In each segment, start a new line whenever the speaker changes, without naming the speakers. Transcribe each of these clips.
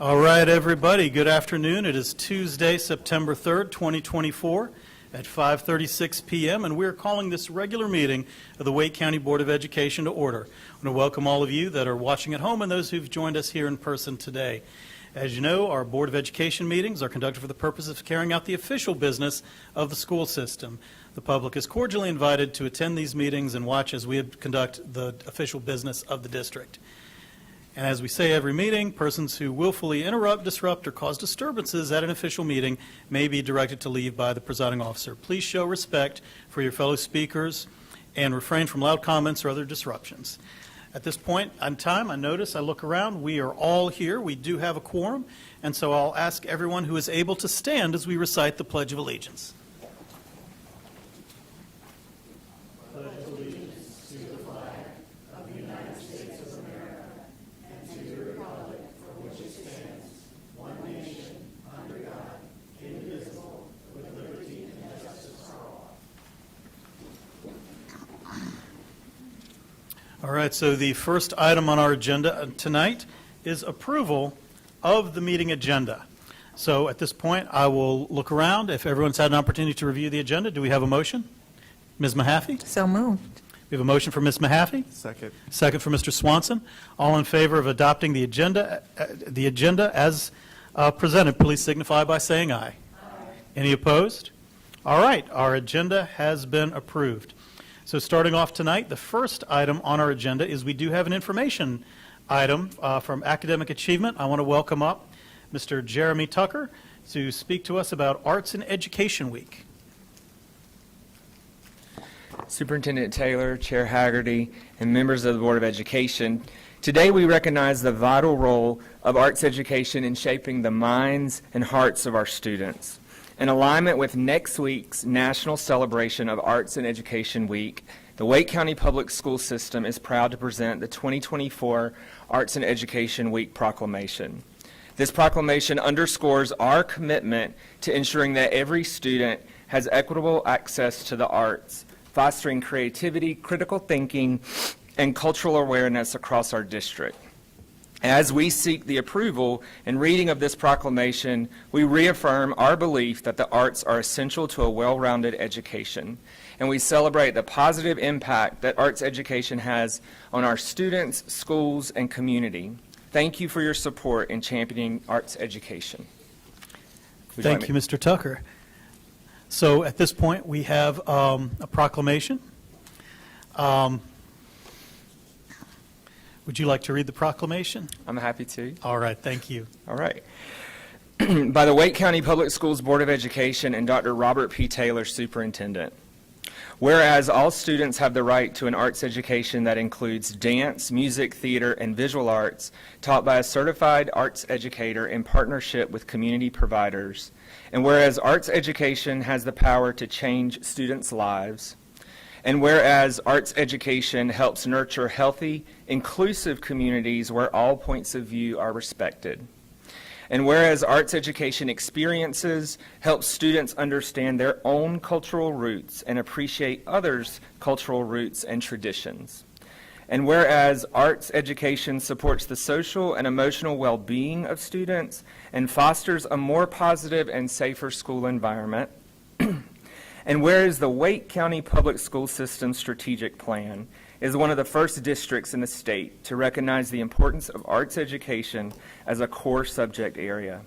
All right, everybody, good afternoon. It is Tuesday, September 3rd, 2024 at 5:36 p.m., and we're calling this regular meeting of the Wake County Board of Education to order. I want to welcome all of you that are watching at home and those who've joined us here in person today. As you know, our Board of Education meetings are conducted for the purpose of carrying out the official business of the school system. The public is cordially invited to attend these meetings and watch as we conduct the official business of the district. And as we say every meeting, persons who willfully interrupt, disrupt, or cause disturbances at an official meeting may be directed to leave by the presiding officer. Please show respect for your fellow speakers and refrain from loud comments or other disruptions. At this point in time, I look around, we are all here. We do have a quorum, and so I'll ask everyone who is able to stand as we recite the Pledge of Allegiance. All right, so the first item on our agenda tonight is approval of the meeting agenda. So at this point, I will look around. If everyone's had an opportunity to review the agenda, do we have a motion? Ms. Mahaffey?
So moved.
We have a motion for Ms. Mahaffey.
Second.
Second for Mr. Swanson. All in favor of adopting the agenda as presented, please signify by saying aye. Aye. Any opposed? All right, our agenda has been approved. So starting off tonight, the first item on our agenda is we do have an information item from Academic Achievement. I want to welcome up Mr. Jeremy Tucker to speak to us about Arts and Education Week.
Superintendent Taylor, Chair Haggerty, and members of the Board of Education, today we recognize the vital role of arts education in shaping the minds and hearts of our students. In alignment with next week's National Celebration of Arts and Education Week, the Wake County Public School System is proud to present the 2024 Arts and Education Week proclamation. This proclamation underscores our commitment to ensuring that every student has equitable access to the arts, fostering creativity, critical thinking, and cultural awareness across our district. As we seek the approval and reading of this proclamation, we reaffirm our belief that the arts are essential to a well-rounded education, and we celebrate the positive impact that arts education has on our students, schools, and community. Thank you for your support in championing arts education.
Thank you, Mr. Tucker. So at this point, we have a proclamation. Would you like to read the proclamation?
I'm happy to.
All right, thank you.
All right. By the Wake County Public Schools Board of Education and Dr. Robert P. Taylor, Superintendent. Whereas all students have the right to an arts education that includes dance, music, theater, and visual arts taught by a certified arts educator in partnership with community providers. And whereas arts education has the power to change students' lives. And whereas arts education helps nurture healthy, inclusive communities where all points of view are respected. And whereas arts education experiences help students understand their own cultural roots and appreciate others' cultural roots and traditions. And whereas arts education supports the social and emotional well-being of students and fosters a more positive and safer school environment. And whereas the Wake County Public School System Strategic Plan is one of the first districts in the state to recognize the importance of arts education as a core subject area.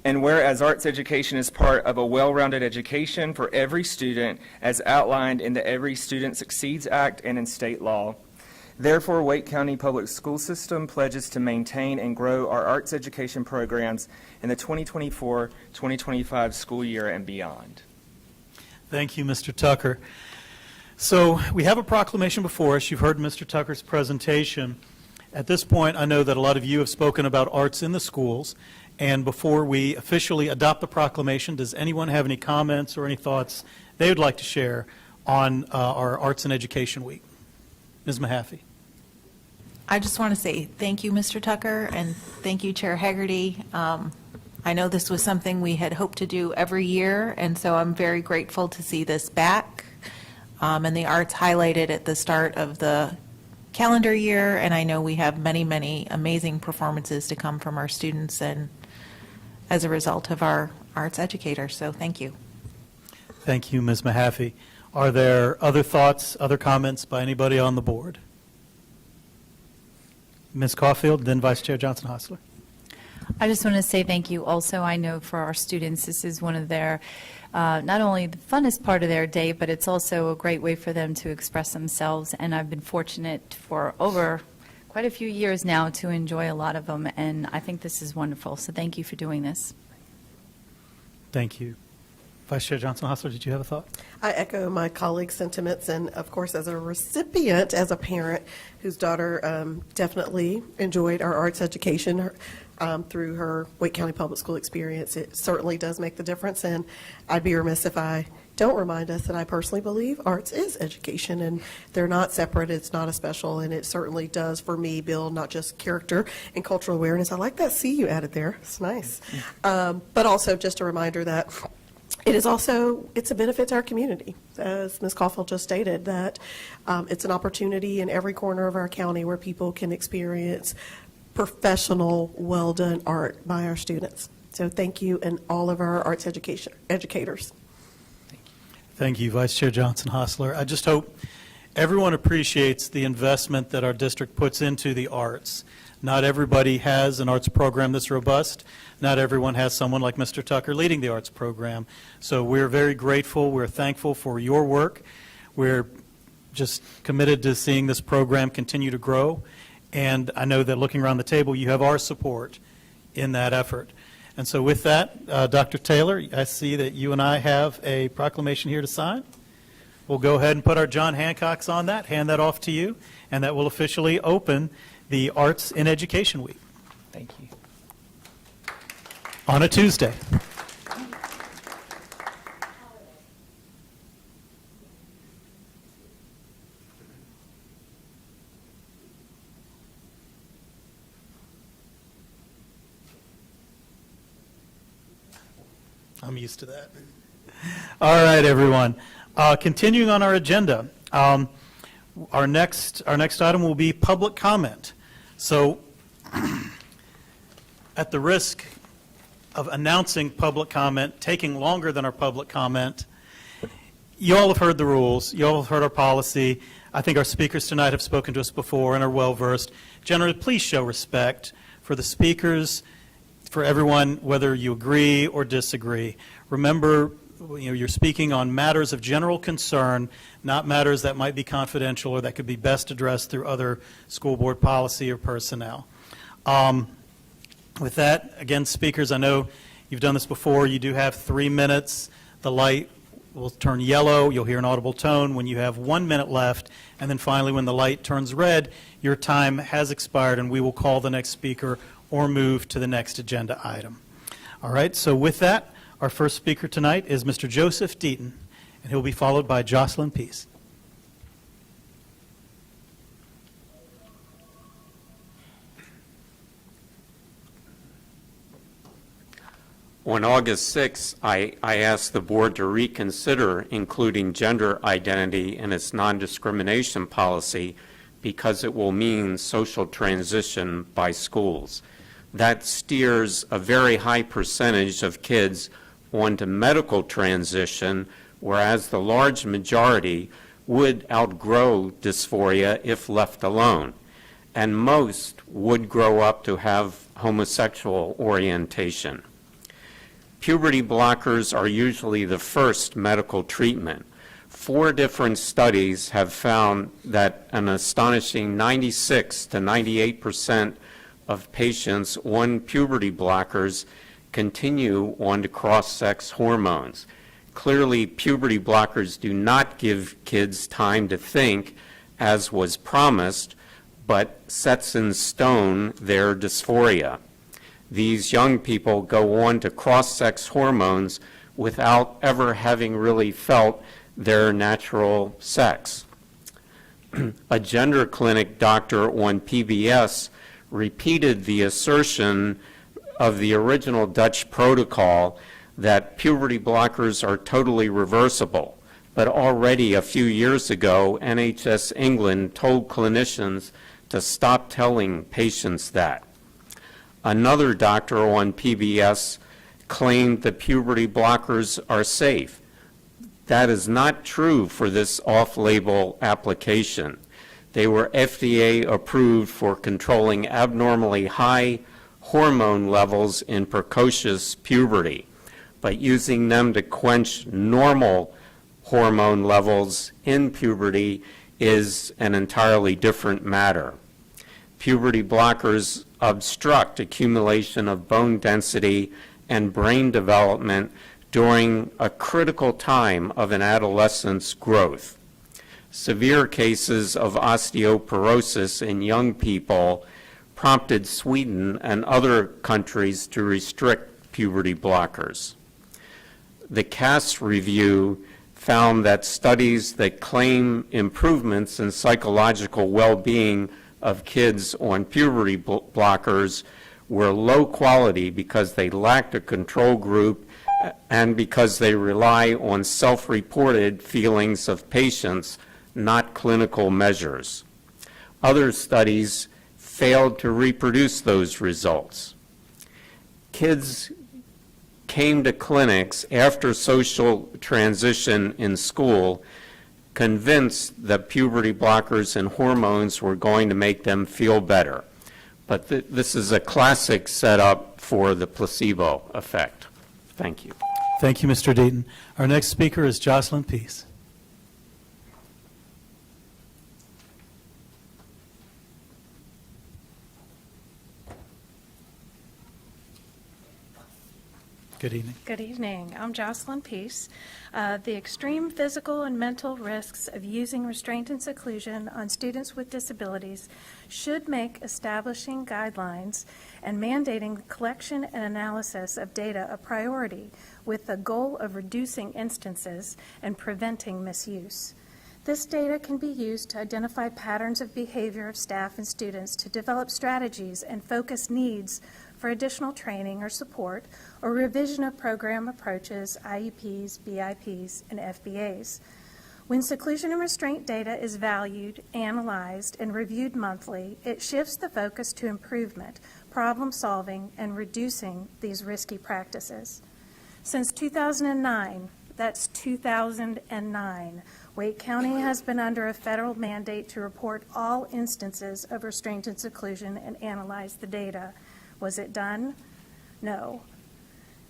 And whereas arts education is part of a well-rounded education for every student as outlined in the Every Student Succeeds Act and in state law, therefore Wake County Public School System pledges to maintain and grow our arts education programs in the 2024-2025 school year and beyond.
Thank you, Mr. Tucker. So we have a proclamation before us. You've heard Mr. Tucker's presentation. At this point, I know that a lot of you have spoken about arts in the schools. And before we officially adopt the proclamation, does anyone have any comments or any thoughts they would like to share on our Arts and Education Week? Ms. Mahaffey.
I just want to say thank you, Mr. Tucker, and thank you, Chair Haggerty. I know this was something we had hoped to do every year, and so I'm very grateful to see this back and the arts highlighted at the start of the calendar year, and I know we have many, many amazing performances to come from our students and as a result of our arts educators, so thank you.
Thank you, Ms. Mahaffey. Are there other thoughts, other comments by anybody on the board? Ms. Caulfield, then Vice Chair Johnson-Hostler.
I just want to say thank you also. I know for our students, this is one of their, not only the funnest part of their day, but it's also a great way for them to express themselves. And I've been fortunate for over quite a few years now to enjoy a lot of them, and I think this is wonderful. So thank you for doing this.
Thank you. Vice Chair Johnson-Hostler, did you have a thought?
I echo my colleagues' sentiments, and of course, as a recipient, as a parent whose daughter definitely enjoyed our arts education through her Wake County Public School experience, it certainly does make the difference, and I'd be remiss if I don't remind us that I personally believe arts is education, and they're not separate, it's not a special, and it certainly does, for me, build not just character and cultural awareness. I like that C you added there. It's nice. But also just a reminder that it is also, it's a benefit to our community, as Ms. Caulfield just stated, that it's an opportunity in every corner of our county where people can experience professional, well-done art by our students. So thank you and all of our arts educators.
Thank you, Vice Chair Johnson-Hostler. I just hope everyone appreciates the investment that our district puts into the arts. Not everybody has an arts program that's robust. Not everyone has someone like Mr. Tucker leading the arts program. So we're very grateful. We're thankful for your work. We're just committed to seeing this program continue to grow. And I know that looking around the table, you have our support in that effort. And so with that, Dr. Taylor, I see that you and I have a proclamation here to sign. We'll go ahead and put our John Hancocks on that, hand that off to you, and that will officially open the Arts in Education Week
Thank you.
on a Tuesday. I'm used to that. All right, everyone. Continuing on our agenda, our next item will be public comment. So, at the risk of announcing public comment taking longer than our public comment, you all have heard the rules. You all have heard our policy. I think our speakers tonight have spoken to us before and are well-versed. Generally, please show respect for the speakers, for everyone, whether you agree or disagree. Remember, you're speaking on matters of general concern, not matters that might be confidential or that could be best addressed through other school board policy or personnel. With that, again, speakers, I know you've done this before. You do have 3 minutes. The light will turn yellow. You'll hear an audible tone when you have 1 minute left. And then finally, when the light turns red, your time has expired, and we will call the next speaker or move to the next agenda item. All right, so with that, our first speaker tonight is Mr. Joseph Deaton, and he'll be followed by Jocelyn Peace.
On August 6, I asked the board to reconsider including gender identity in its non-discrimination policy because it will mean social transition by schools. That steers a very high percentage of kids onto medical transition, whereas the large majority would outgrow dysphoria if left alone, and most would grow up to have homosexual orientation. Puberty blockers are usually the first medical treatment. 4 different studies have found that an astonishing 96 to 98% of patients on puberty blockers continue on to cross-sex hormones. Clearly, puberty blockers do not give kids time to think, as was promised, but sets in stone their dysphoria. These young people go on to cross-sex hormones without ever having really felt their natural sex. A gender clinic doctor on PBS repeated the assertion of the original Dutch protocol that puberty blockers are totally reversible. but already a few years ago, NHS England told clinicians to stop telling patients that. Another doctor on PBS claimed that puberty blockers are safe. That is not true for this off-label application. They were FDA approved for controlling abnormally high hormone levels in precocious puberty, but using them to quench normal hormone levels in puberty is an entirely different matter. Puberty blockers obstruct accumulation of bone density and brain development during a critical time of an adolescent's growth. Severe cases of osteoporosis in young people prompted Sweden and other countries to restrict puberty blockers. The Cass review found that studies that claim improvements in psychological well-being of kids on puberty blockers were low quality because they lacked a control group and because they rely on self-reported feelings of patients, not clinical measures. Other studies failed to reproduce those results. Kids came to clinics after social transition in school convinced that puberty blockers and hormones were going to make them feel better. But this is a classic setup for the placebo effect. Thank you.
Thank you, Mr. Deaton. Our next speaker is Jocelyn Peace. Good evening.
Good evening. I'm Jocelyn Peace. The extreme physical and mental risks of using restraint and seclusion on students with disabilities should make establishing guidelines and mandating the collection and analysis of data a priority with the goal of reducing instances and preventing misuse. This data can be used to identify patterns of behavior of staff and students to develop strategies and focus needs for additional training or support or revision of program approaches, IEPs, BIPs, and FBAs. When seclusion and restraint data is valued, analyzed, and reviewed monthly, it shifts the focus to improvement, problem solving, and reducing these risky practices. Since 2009, that's 2009, Wake County has been under a federal mandate to report all instances of restraint and seclusion and analyze the data. Was it done? No.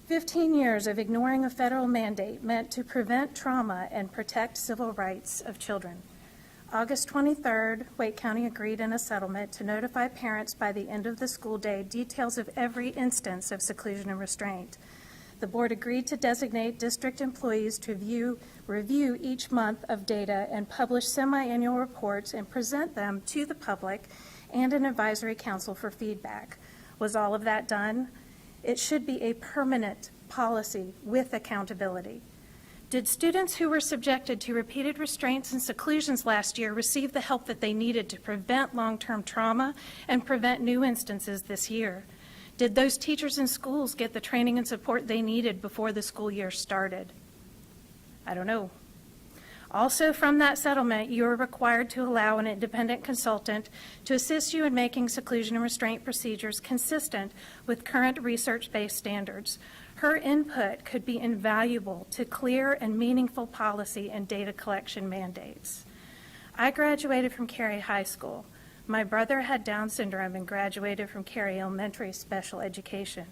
15 years of ignoring a federal mandate meant to prevent trauma and protect civil rights of children. August 23rd, Wake County agreed in a settlement to notify parents by the end of the school day details of every instance of seclusion and restraint. The board agreed to designate district employees to review each month of data and publish semi-annual reports and present them to the public and an advisory council for feedback. Was all of that done? It should be a permanent policy with accountability. Did students who were subjected to repeated restraints and seclusions last year receive the help that they needed to prevent long-term trauma and prevent new instances this year? Did those teachers in schools get the training and support they needed before the school year started? I don't know. Also, from that settlement, you are required to allow an independent consultant to assist you in making seclusion and restraint procedures consistent with current research-based standards. Her input could be invaluable to clear and meaningful policy and data collection mandates. I graduated from Cary High School. My brother had Down syndrome and graduated from Cary Elementary Special Education.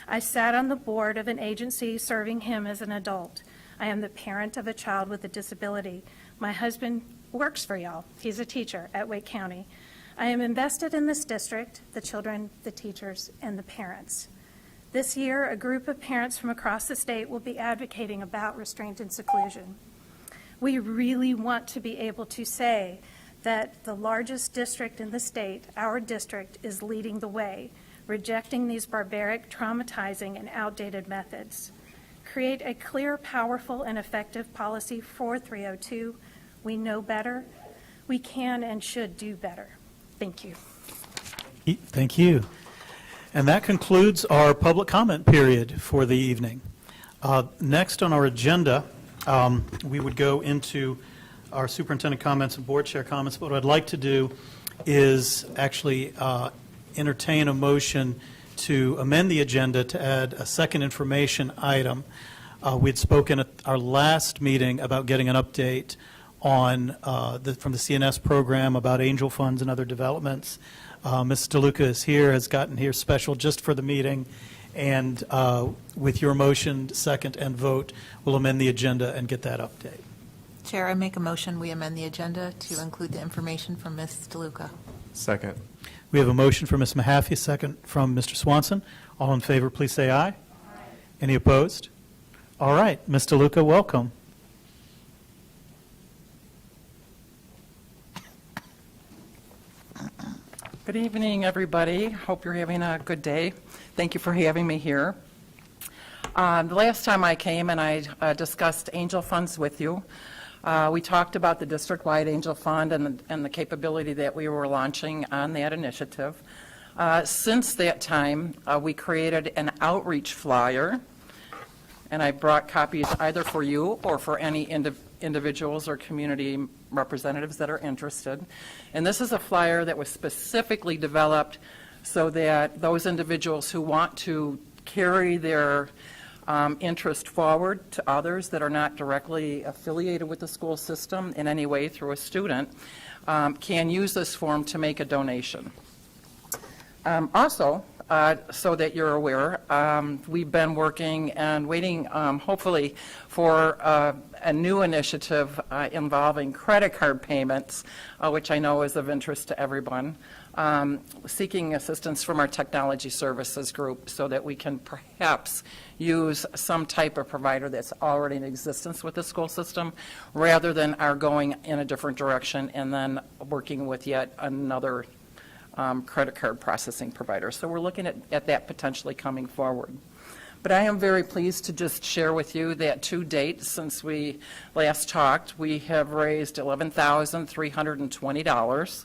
I sat on the board of an agency serving him as an adult. I am the parent of a child with a disability. My husband works for y'all. He's a teacher at Wake County. I am invested in this district, the children, the teachers, and the parents. This year, a group of parents from across the state will be advocating about restraint and seclusion. We really want to be able to say that the largest district in the state, our district, is leading the way, rejecting these barbaric, traumatizing, and outdated methods. Create a clear, powerful, and effective policy for 302. We know better. We can and should do better. Thank you.
Thank you. And that concludes our public comment period for the evening. Next on our agenda we would go into our superintendent comments and board chair comments. But what I'd like to do is actually entertain a motion to amend the agenda to add a second information item. We'd spoken at our last meeting about getting an update on from the CNS program about angel funds and other developments. Ms. DeLuca is here, has gotten here special just for the meeting, and with your motion, second, and vote, we'll amend the agenda and get that update.
Chair, I make a motion, we amend the agenda to include the information from Ms. DeLuca.
Second.
We have a motion from Ms. Mahaffey, a second from Mr. Swanson. All in favor, please say aye. Aye. Any opposed? All right, Ms. DeLuca, welcome.
Good evening, everybody. Hope you're having a good day. Thank you for having me here. The last time I came and I discussed angel funds with you, we talked about the district-wide angel fund and the capability that we were launching on that initiative. Since that time, we created an outreach flyer, and I brought copies either for you or for any individuals or community representatives that are interested. And this is a flyer that was specifically developed so that those individuals who want to carry their interest forward to others that are not directly affiliated with the school system in any way through a student can use this form to make a donation. Also, so that you're aware, we've been working and waiting, hopefully, for a new initiative involving credit card payments, which I know is of interest to everyone, seeking assistance from our technology services group so that we can perhaps use some type of provider that's already in existence with the school system, rather than our going in a different direction and then working with yet another credit card processing provider. So we're looking at that potentially coming forward. But I am very pleased to just share with you that to date, since we last talked, we have raised $11,320.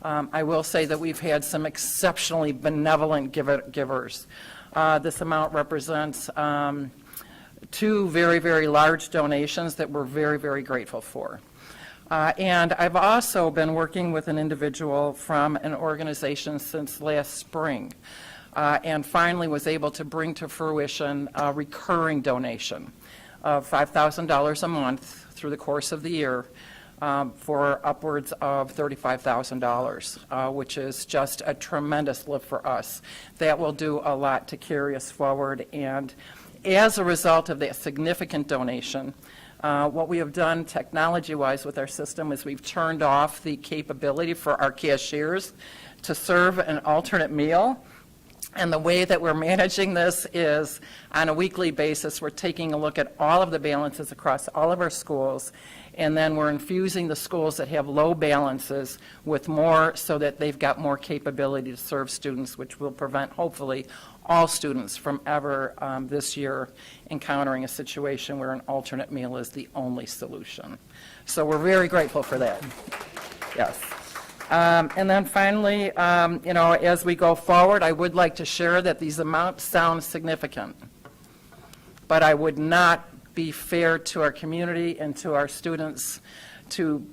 I will say that we've had some exceptionally benevolent givers. This amount represents two very, very large donations that we're very, very grateful for. And I've also been working with an individual from an organization since last spring, and finally was able to bring to fruition a recurring donation of $5,000 a month through the course of the year for upwards of $35,000, which is just a tremendous lift for us. That will do a lot to carry us forward, and as a result of that significant donation, what we have done technology-wise with our system is we've turned off the capability for our cashiers to serve an alternate meal. And the way that we're managing this is on a weekly basis, we're taking a look at all of the balances across all of our schools, and then we're infusing the schools that have low balances with more so that they've got more capability to serve students, which will prevent, hopefully, all students from ever this year encountering a situation where an alternate meal is the only solution. So we're very grateful for that. Yes. And then finally, as we go forward, I would like to share that these amounts sound significant, but I would not be fair to our community and to our students to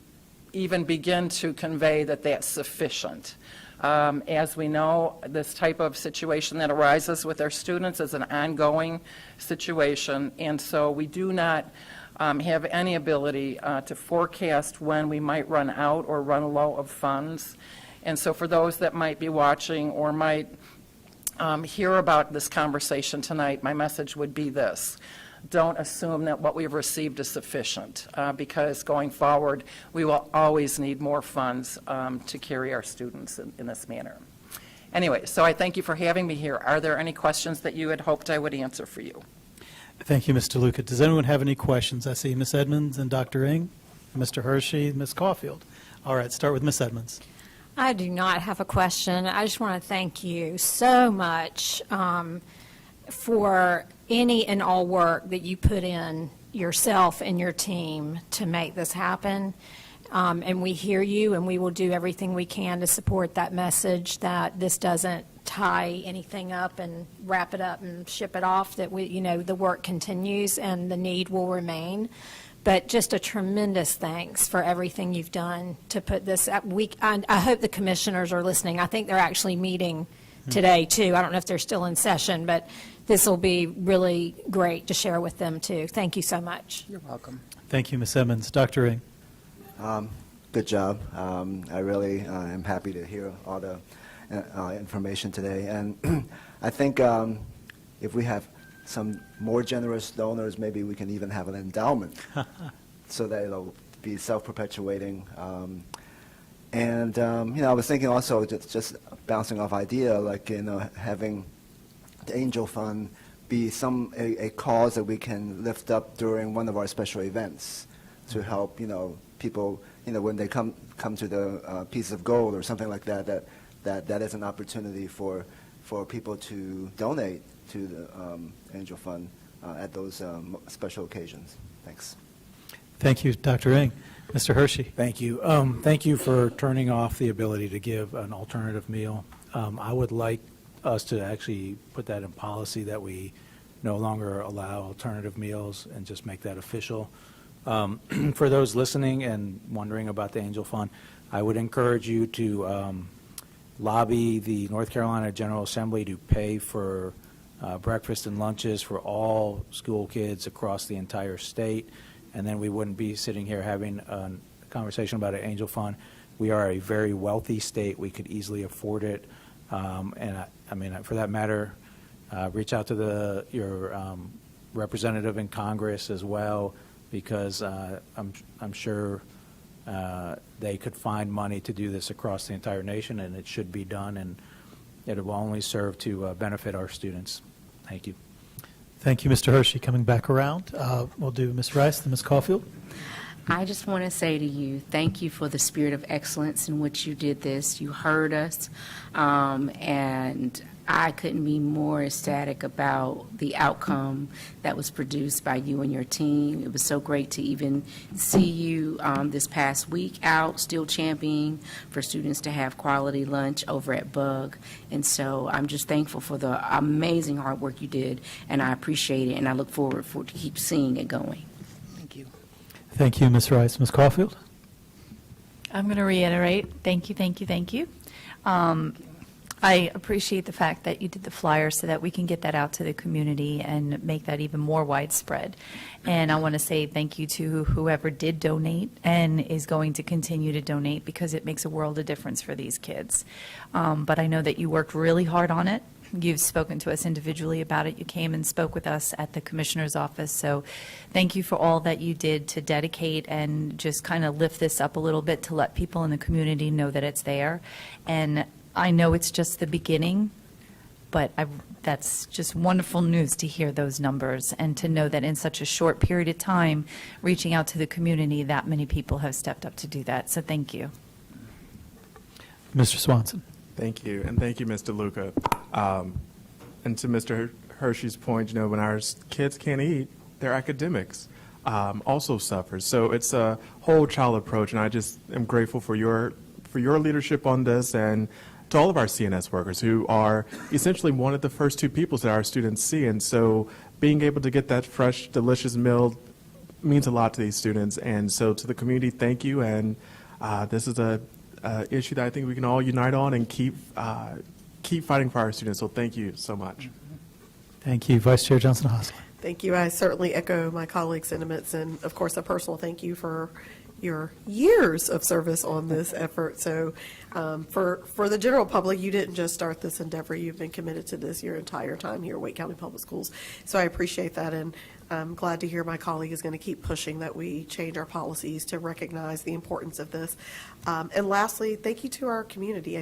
even begin to convey that that's sufficient. As we know, this type of situation that arises with our students is an ongoing situation, and so we do not have any ability to forecast when we might run out or run low of funds. And so for those that might be watching or might hear about this conversation tonight, my message would be this: don't assume that what we've received is sufficient, because going forward, we will always need more funds to carry our students in this manner. Anyway, so I thank you for having me here. Are there any questions that you had hoped I would answer for you?
Thank you, Ms. DeLuca. Does anyone have any questions? I see Ms. Edmonds and Dr. Ng, Mr. Hershey, Ms. Caulfield. All right, start with Ms. Edmonds.
I do not have a question. I just want to thank you so much for any and all work that you put in yourself and your team to make this happen. And we hear you, and we will do everything we can to support that message, that this doesn't tie anything up and wrap it up and ship it off, that the work continues and the need will remain. But just a tremendous thanks for everything you've done to put this at week. I hope the commissioners are listening. I think they're actually meeting today, too. I don't know if they're still in session, but this will be really great to share with them, too. Thank you so much.
You're welcome.
Thank you, Ms. Emmons. Dr. Ng.
Good job. I really am happy to hear all the information today. And I think if we have some more generous donors, maybe we can even have an endowment so that it'll be self-perpetuating. I was thinking also, just bouncing off idea, like, having the Angel Fund be a cause that we can lift up during one of our special events to help, people, when they come to the Piece of Gold or something like that, that is an opportunity for people to donate to the Angel Fund at those special occasions. Thanks.
Thank you, Dr. Ng. Mr. Hershey.
Thank you. Thank you for turning off the ability to give an alternative meal. I would like us to actually put that in policy, that we no longer allow alternative meals, and just make that official. For those listening and wondering about the Angel Fund, I would encourage you to lobby the North Carolina General Assembly to pay for breakfast and lunches for all school kids across the entire state, and then we wouldn't be sitting here having a conversation about an Angel Fund. We are a very wealthy state. We could easily afford it. For that matter, reach out to your representative in Congress as well, because I'm sure they could find money to do this across the entire nation, and it should be done, and it will only serve to benefit our students. Thank you.
Thank you, Mr. Hershey. Coming back around, we'll do Ms. Rice, then Ms. Caulfield.
I just want to say to you, thank you for the spirit of excellence in which you did this. You heard us, and I couldn't be more ecstatic about the outcome that was produced by you and your team. It was so great to even see you this past week out still championing for students to have quality lunch over at Bug. And so I'm just thankful for the amazing hard work you did, and I appreciate it, and I look forward to keep seeing it going. Thank you.
Thank you, Ms. Rice. Ms. Caulfield.
I'm going to reiterate, thank you, thank you, thank you. I appreciate the fact that you did the flyer so that we can get that out to the community and make that even more widespread. And I want to say thank you to whoever did donate and is going to continue to donate, because it makes a world of difference for these kids. But I know that you worked really hard on it. You've spoken to us individually about it. You came and spoke with us at the commissioner's office. So thank you for all that you did to dedicate and just kind of lift this up a little bit to let people in the community know that it's there. And I know it's just the beginning, but that's just wonderful news to hear those numbers and to know that in such a short period of time, reaching out to the community, that many people have stepped up to do that. So thank you.
Mr. Swanson.
Thank you, and thank you, Mr. Luca. And to Mr. Hershey's point, when our kids can't eat, their academics also suffer. So it's a whole child approach, and I just am grateful for your leadership on this, and to all of our CNS workers who are essentially one of the first two peoples that our students see. And so being able to get that fresh, delicious meal means a lot to these students. And so to the community, thank you. And this is a issue that I think we can all unite on and keep fighting for our students. So thank you so much.
Thank you. Vice Chair Johnson-Hosler.
Thank you. I certainly echo my colleagues' sentiments, and of course, a personal thank you for your years of service on this effort. So for the general public, you didn't just start this endeavor. You've been committed to this your entire time here at Wake County Public Schools. So I appreciate that, and I'm glad to hear my colleague is going to keep pushing that we change our policies to recognize the importance of this. And lastly, thank you to our community.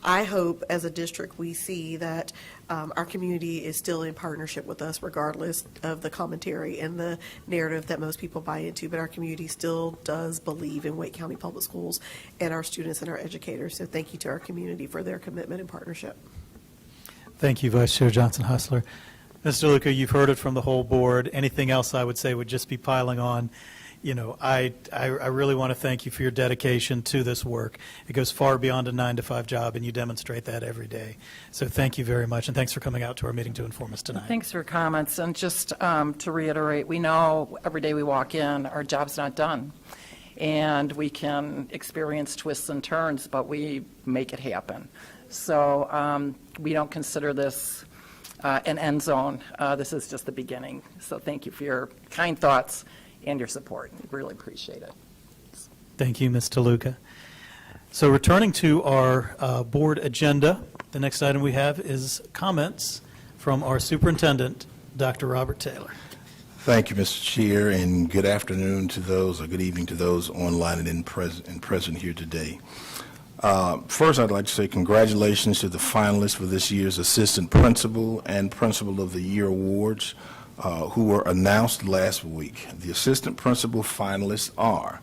I hope as a district we see that our community is still in partnership with us regardless of the commentary and the narrative that most people buy into, but our community still does believe in Wake County Public Schools and our students and our educators. So thank you to our community for their commitment and partnership.
Thank you, Vice Chair Johnson-Hosler. Mr. Luca, you've heard it from the whole board. Anything else I would say would just be piling on. I really want to thank you for your dedication to this work. It goes far beyond a 9-to-5 job, and you demonstrate that every day. So thank you very much, and thanks for coming out to our meeting to inform us tonight.
Thanks for your comments, and just to reiterate, we know every day we walk in, our job's not done, and we can experience twists and turns, but we make it happen. So we don't consider this an end zone. This is just the beginning. So thank you for your kind thoughts and your support. Really appreciate it.
Thank you, Ms. DeLuca. So returning to our board agenda, the next item we have is comments from our superintendent, Dr. Robert Taylor.
Thank you, Mr. Chair, and good afternoon to those, or good evening to those online and present here today. First, I'd like to say congratulations to the finalists for this year's Assistant Principal and Principal of the Year awards, who were announced last week. The Assistant Principal finalists are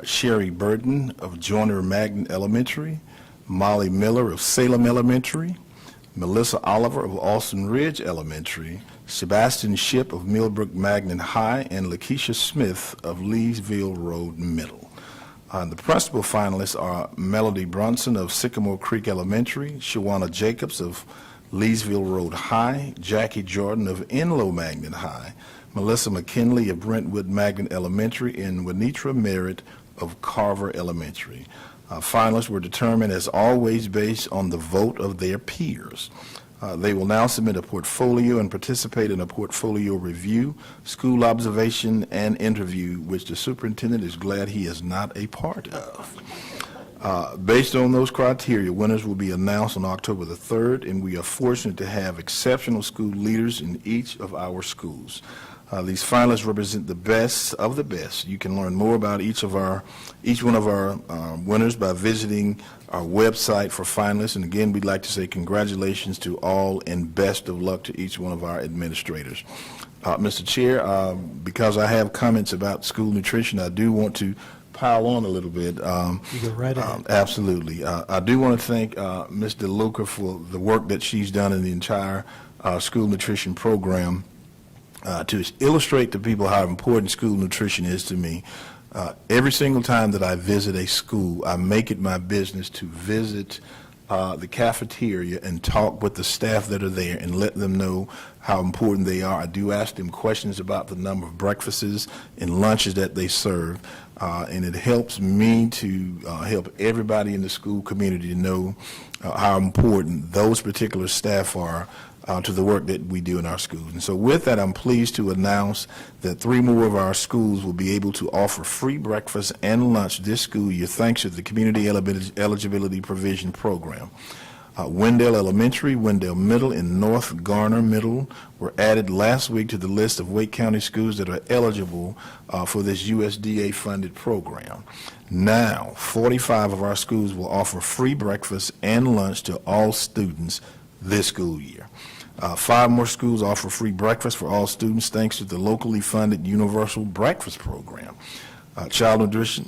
Sherry Burton of Joyner Magnin Elementary, Molly Miller of Salem Elementary, Melissa Oliver of Austin Ridge Elementary, Sebastian Ship of Millbrook Magnin High, and Lakeisha Smith of Leesville Road Middle. The principal finalists are Melody Brunson of Sycamore Creek Elementary, Shawana Jacobs of Leesville Road High, Jackie Jordan of Enlow Magnin High, Melissa McKinley of Brentwood Magnin Elementary, and Winitra Merritt of Carver Elementary. Finalists were determined, as always, based on the vote of their peers. They will now submit a portfolio and participate in a portfolio review, school observation, and interview, which the superintendent is glad he is not a part of. Based on those criteria, winners will be announced on October the 3rd, and we are fortunate to have exceptional school leaders in each of our schools. These finalists represent the best of the best. You can learn more about each one of our winners by visiting our website for finalists. And again, we'd like to say congratulations to all and best of luck to each one of our administrators. Mr. Chair, because I have comments about school nutrition, I do want to pile on a little bit.
You go right ahead.
Absolutely. I do want to thank Ms. DeLuca for the work that she's done in the entire school nutrition program. To illustrate to people how important school nutrition is to me, every single time that I visit a school, I make it my business to visit the cafeteria and talk with the staff that are there and let them know how important they are. I do ask them questions about the number of breakfasts and lunches that they serve, and it helps me to help everybody in the school community to know how important those particular staff are to the work that we do in our schools. And so with that, I'm pleased to announce that 3 more of our schools will be able to offer free breakfast and lunch this school year thanks to the Community Eligibility Provision Program. Wendell Elementary, Wendell Middle, and North Garner Middle were added last week to the list of Wake County schools that are eligible for this USDA-funded program. Now, 45 of our schools will offer free breakfast and lunch to all students this school year. 5 more schools offer free breakfast for all students thanks to the locally funded Universal Breakfast Program. Child nutrition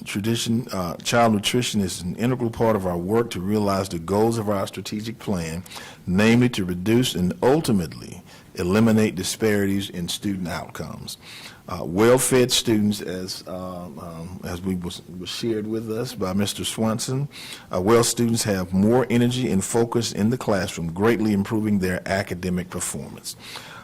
is an integral part of our work to realize the goals of our strategic plan, namely to reduce and ultimately eliminate disparities in student outcomes. Well-fed students, as was shared with us by Mr. Swanson, well students have more energy and focus in the classroom, greatly improving their academic performance.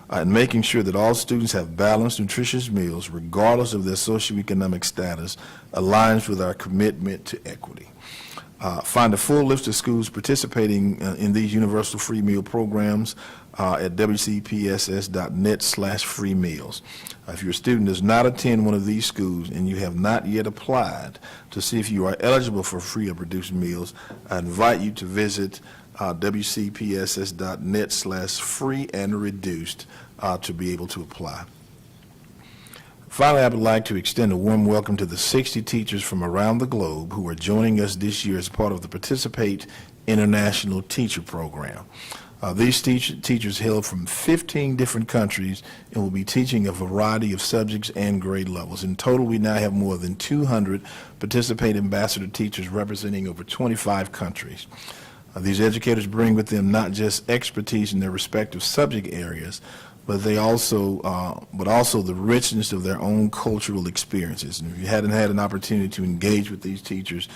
And making sure that all students have balanced, nutritious meals, regardless of their socioeconomic status, aligns with our commitment to equity. Find a full list of schools participating in these universal free meal programs at wcpss.net/free meals. If your student does not attend one of these schools and you have not yet applied to see if you are eligible for free or reduced meals, I invite you to visit wcpss.net/free and reduced to be able to apply. Finally, I would like to extend a warm welcome to the 60 teachers from around the globe who are joining us this year as part of the Participate International Teacher Program. These teachers hail from 15 different countries and will be teaching a variety of subjects and grade levels. In total, we now have more than 200 Participate Ambassador teachers representing over 25 countries. These educators bring with them not just expertise in their respective subject areas, but they also, but also the richness of their own cultural experiences. And if you hadn't had an opportunity to engage with these teachers,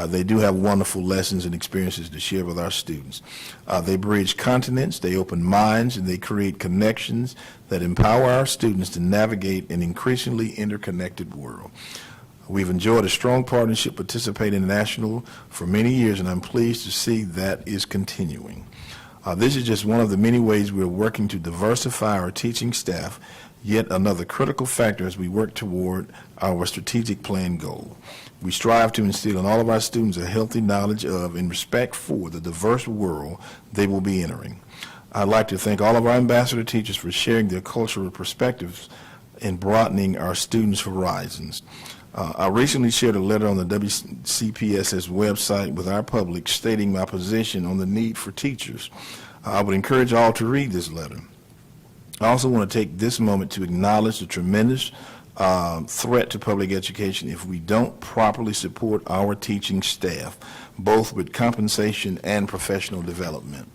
they do have wonderful lessons and experiences to share with our students. They bridge continents, they open minds, and they create connections that empower our students to navigate an increasingly interconnected world. We've enjoyed a strong partnership participating in national for many years, and I'm pleased to see that is continuing. This is just one of the many ways we're working to diversify our teaching staff, yet another critical factor as we work toward our strategic plan goal. We strive to instill in all of our students a healthy knowledge of and respect for the diverse world they will be entering. I'd like to thank all of our ambassador teachers for sharing their cultural perspectives and broadening our students' horizons. I recently shared a letter on the WCPSS website with our public stating my position on the need for teachers. I would encourage all to read this letter. I also want to take this moment to acknowledge the tremendous threat to public education if we don't properly support our teaching staff, both with compensation and professional development.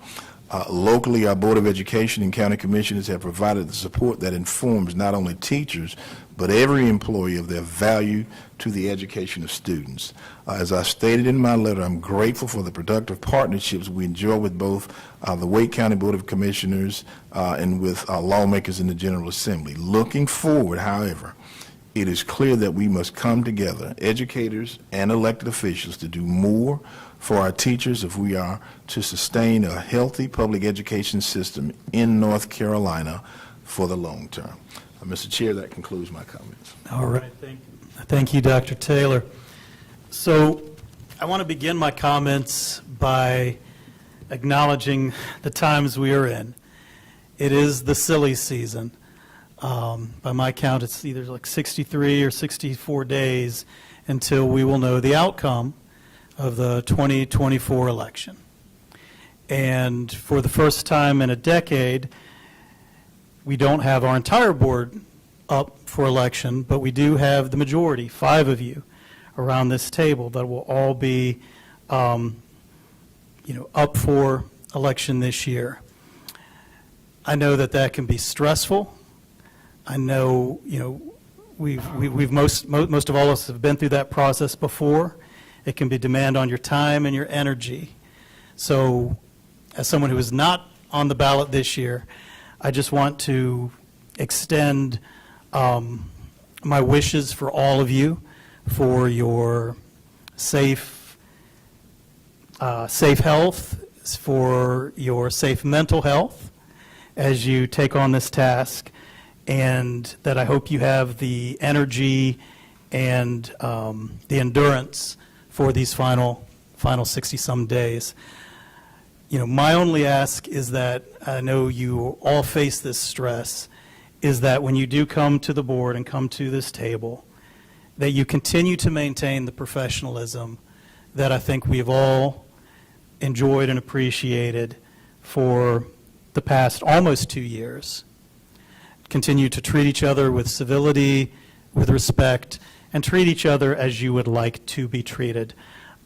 Locally, our Board of Education and county commissioners have provided the support that informs not only teachers, but every employee of their value to the education of students. As I stated in my letter, I'm grateful for the productive partnerships we enjoy with both the Wake County Board of Commissioners and with lawmakers in the General Assembly. Looking forward, however, it is clear that we must come together, educators and elected officials, to do more for our teachers if we are to sustain a healthy public education system in North Carolina for the long term. Mr. Chair, that concludes my comments.
All right. Thank you, Dr. Taylor. So I want to begin my comments by acknowledging the times we are in. It is the silly season. By my count, it's either like 63 or 64 days until we will know the outcome of the 2024 election. And for the first time in a decade, we don't have our entire board up for election, but we do have the majority, 5 of you, around this table that will all be, up for election this year. I know that that can be stressful. I know, we've most of all of us have been through that process before. It can be demand on your time and your energy. So, as someone who is not on the ballot this year, I just want to extend my wishes for all of you for your safe health, for your safe mental health as you take on this task, and that I hope you have the energy and the endurance for these final 60-some days. My only ask is that, I know you all face this stress, is that when you do come to the board and come to this table, that you continue to maintain the professionalism that I think we've all enjoyed and appreciated for the past almost 2 years. Continue to treat each other with civility, with respect, and treat each other as you would like to be treated.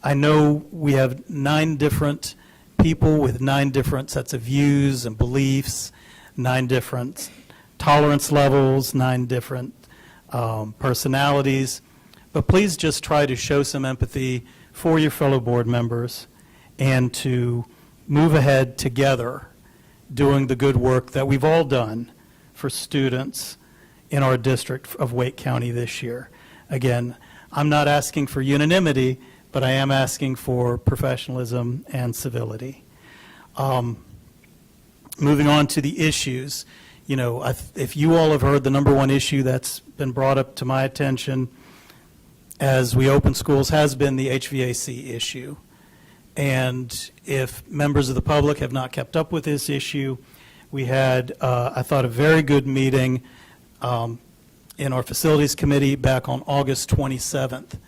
I know we have 9 different people with 9 different sets of views and beliefs, 9 different tolerance levels, 9 different personalities, but please just try to show some empathy for your fellow board members and to move ahead together doing the good work that we've all done for students in our district of Wake County this year. Again, I'm not asking for unanimity, but I am asking for professionalism and civility. Moving on to the issues, if you all have heard, the number one issue that's been brought up to my attention as we open schools has been the HVAC issue. And if members of the public have not kept up with this issue, we had, I thought, a very good meeting in our facilities committee back on August 27th.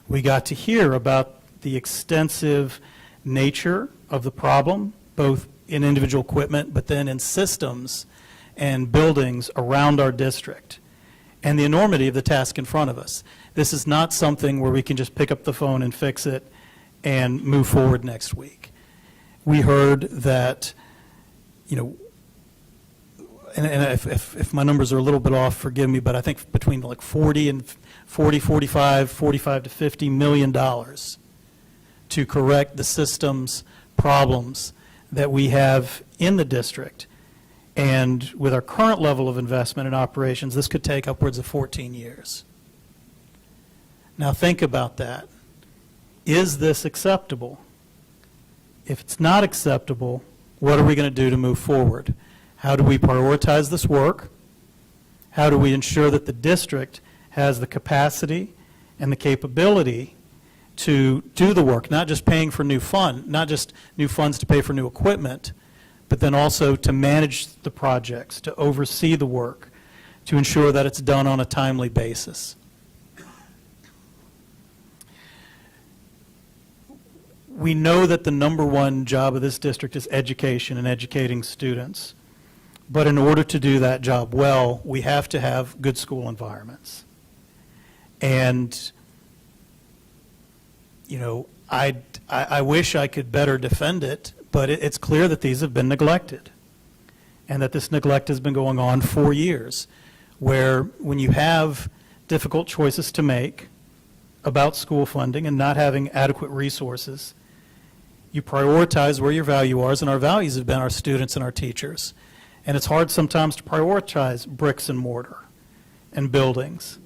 We got to hear about the extensive nature of the problem, both in individual equipment, but then in systems and buildings around our district, and the enormity of the task in front of us. This is not something where we can just pick up the phone and fix it and move forward next week. We heard that, and if my numbers are a little bit off, forgive me, but I think between like 45 to $50 million to correct the system's problems that we have in the district. And with our current level of investment in operations, this could take upwards of 14 years. Now think about that. Is this acceptable? If it's not acceptable, what are we going to do to move forward? How do we prioritize this work? How do we ensure that the district has the capacity and the capability to do the work, not just paying for not just new funds to pay for new equipment, but then also to manage the projects, to oversee the work, to ensure that it's done on a timely basis. We know that the number one job of this district is education and educating students. But in order to do that job well, we have to have good school environments. And, you know, I wish I could better defend it, but it's clear that these have been neglected. And that this neglect has been going on for years, where when you have difficult choices to make about school funding and not having adequate resources, you prioritize where your value is, and our values have been our students and our teachers. And it's hard sometimes to prioritize bricks and mortar and buildings.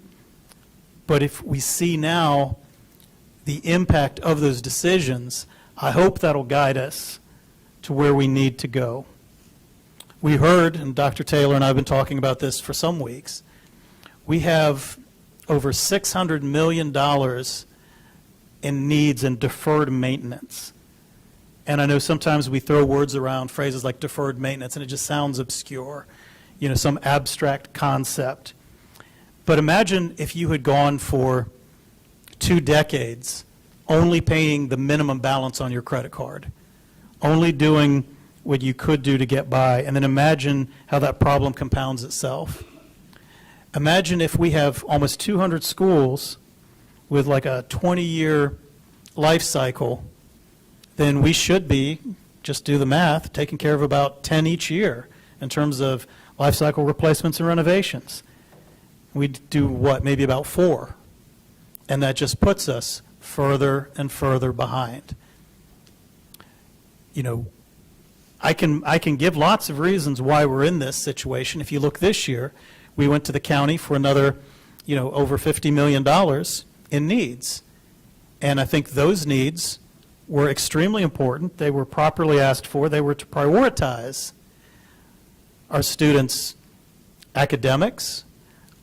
But if we see now the impact of those decisions, I hope that'll guide us to where we need to go. We heard, and Dr. Taylor and I have been talking about this for some weeks, we have over $600 million in needs in deferred maintenance. And I know sometimes we throw words around, phrases like deferred maintenance, and it just sounds obscure, you know, some abstract concept. But imagine if you had gone for 2 decades only paying the minimum balance on your credit card, only doing what you could do to get by, and then imagine how that problem compounds itself. Imagine if we have almost 200 schools with like a 20-year life cycle, then we should be, just do the math, taking care of about 10 each year in terms of life cycle replacements and renovations. We do what, maybe about 4. And that just puts us further and further behind. You know, I can give lots of reasons why we're in this situation. If you look this year, we went to the county for another, you know, over $50 million in needs. And I think those needs were extremely important. They were properly asked for. They were to prioritize our students' academics,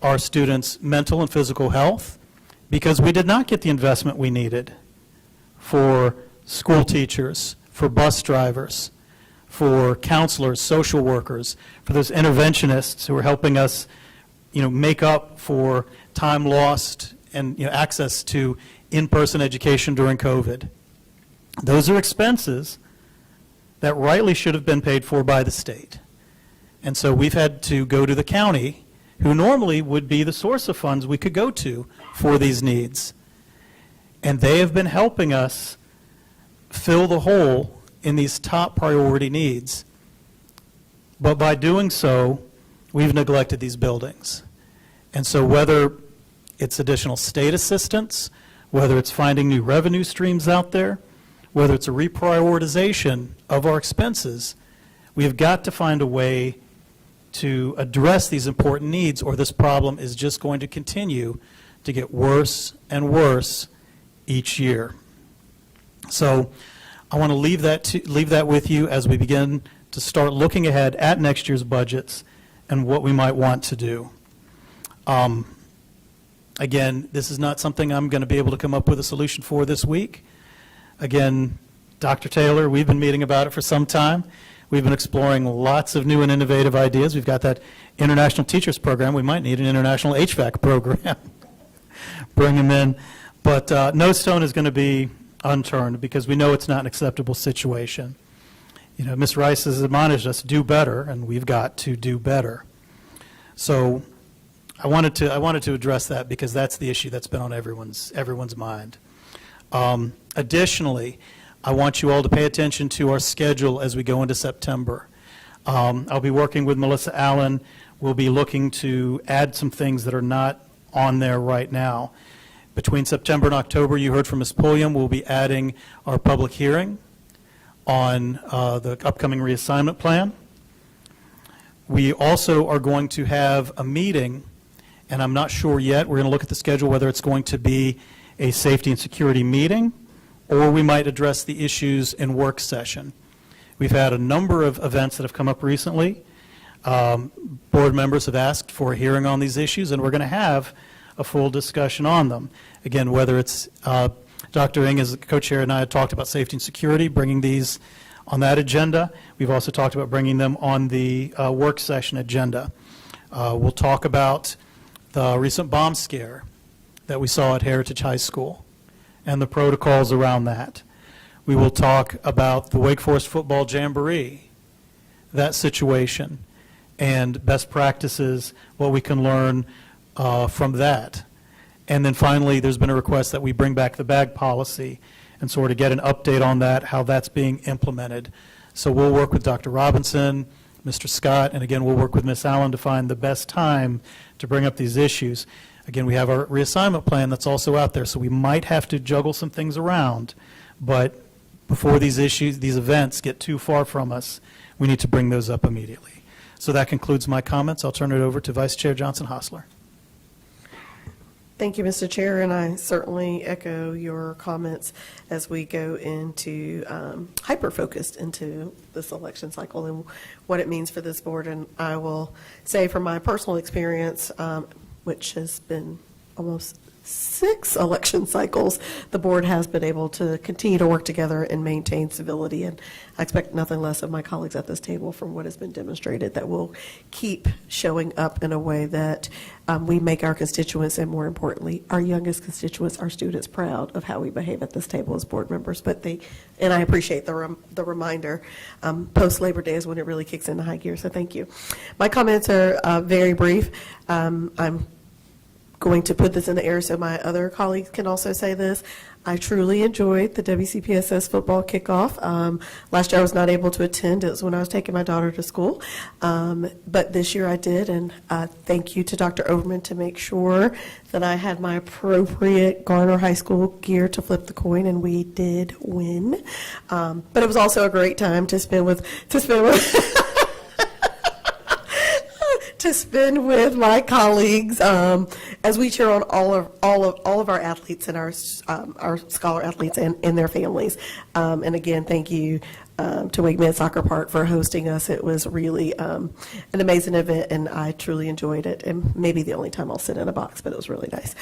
our students' mental and physical health, because we did not get the investment we needed for school teachers, for bus drivers, for counselors, social workers, for those interventionists who are helping us, you know, make up for time lost and, you know, access to in-person education during COVID. Those are expenses that rightly should have been paid for by the state. And so we've had to go to the county, who normally would be the source of funds we could go to for these needs. And they have been helping us fill the hole in these top priority needs. But by doing so, we've neglected these buildings. And so whether it's additional state assistance, whether it's finding new revenue streams out there, whether it's a reprioritization of our expenses, we have got to find a way to address these important needs, or this problem is just going to continue to get worse and worse each year. So I want to leave that with you as we begin to start looking ahead at next year's budgets and what we might want to do. Again, this is not something I'm going to be able to come up with a solution for this week. Again, Dr. Taylor, we've been meeting about it for some time. We've been exploring lots of new and innovative ideas. We've got that International Teachers Program. We might need an International HVAC program. Bring them in. But no stone is going to be unturned, because we know it's not an acceptable situation. You know, Ms. Rice has admonished us, do better, and we've got to do better. So I wanted to address that, because that's the issue that's been on everyone's mind. Additionally, I want you all to pay attention to our schedule as we go into September. I'll be working with Melissa Allen. We'll be looking to add some things that are not on there right now. Between September and October, you heard from Ms. Pulliam, we'll be adding our public hearing on the upcoming reassignment plan. We also are going to have a meeting, and I'm not sure yet, we're going to look at the schedule, whether it's going to be a safety and security meeting, or we might address the issues in work session. We've had a number of events that have come up recently. Board members have asked for a hearing on these issues, and we're going to have a full discussion on them. Again, whether it's Dr. Ng as the co-chair and I had talked about safety and security, bringing these on that agenda. We've also talked about bringing them on the work session agenda. We'll talk about the recent bomb scare that we saw at Heritage High School and the protocols around that. We will talk about the Wake Forest Football Jamboree, that situation, and best practices, what we can learn from that. And then finally, there's been a request that we bring back the bag policy and sort of get an update on that, how that's being implemented. So we'll work with Dr. Robinson, Mr. Scott, and again, we'll work with Ms. Allen to find the best time to bring up these issues. Again, we have our reassignment plan that's also out there, so we might have to juggle some things around, but before these issues, these events get too far from us, we need to bring those up immediately. So that concludes my comments. I'll turn it over to Vice Chair Johnson-Hostler.
Thank you, Mr. Chair, and I certainly echo your comments as we go into hyper-focused into this election cycle and what it means for this board. And I will say from my personal experience, which has been almost 6 election cycles, the board has been able to continue to work together and maintain civility. And I expect nothing less of my colleagues at this table from what has been demonstrated, that we'll keep showing up in a way that we make our constituents, and more importantly, our youngest constituents, our students, proud of how we behave at this table as board members. But and I appreciate the reminder, post-Labor Day is when it really kicks into high gear, so thank you. My comments are very brief. I'm going to put this in the air so my other colleagues can also say this. I truly enjoyed the WCPSS football kickoff. Last year I was not able to attend. It was when I was taking my daughter to school. But this year I did, and thank you to Dr. Overman to make sure that I had my appropriate Garner High School gear to flip the coin, and we did win. But it was also a great time to spend with to spend with my colleagues as we cheer on all of our athletes and our scholar athletes and their families. And again, thank you to Wake Med Soccer Park for hosting us. It was really an amazing event, and I truly enjoyed it. And maybe the only time I'll sit in a box, but it was really nice.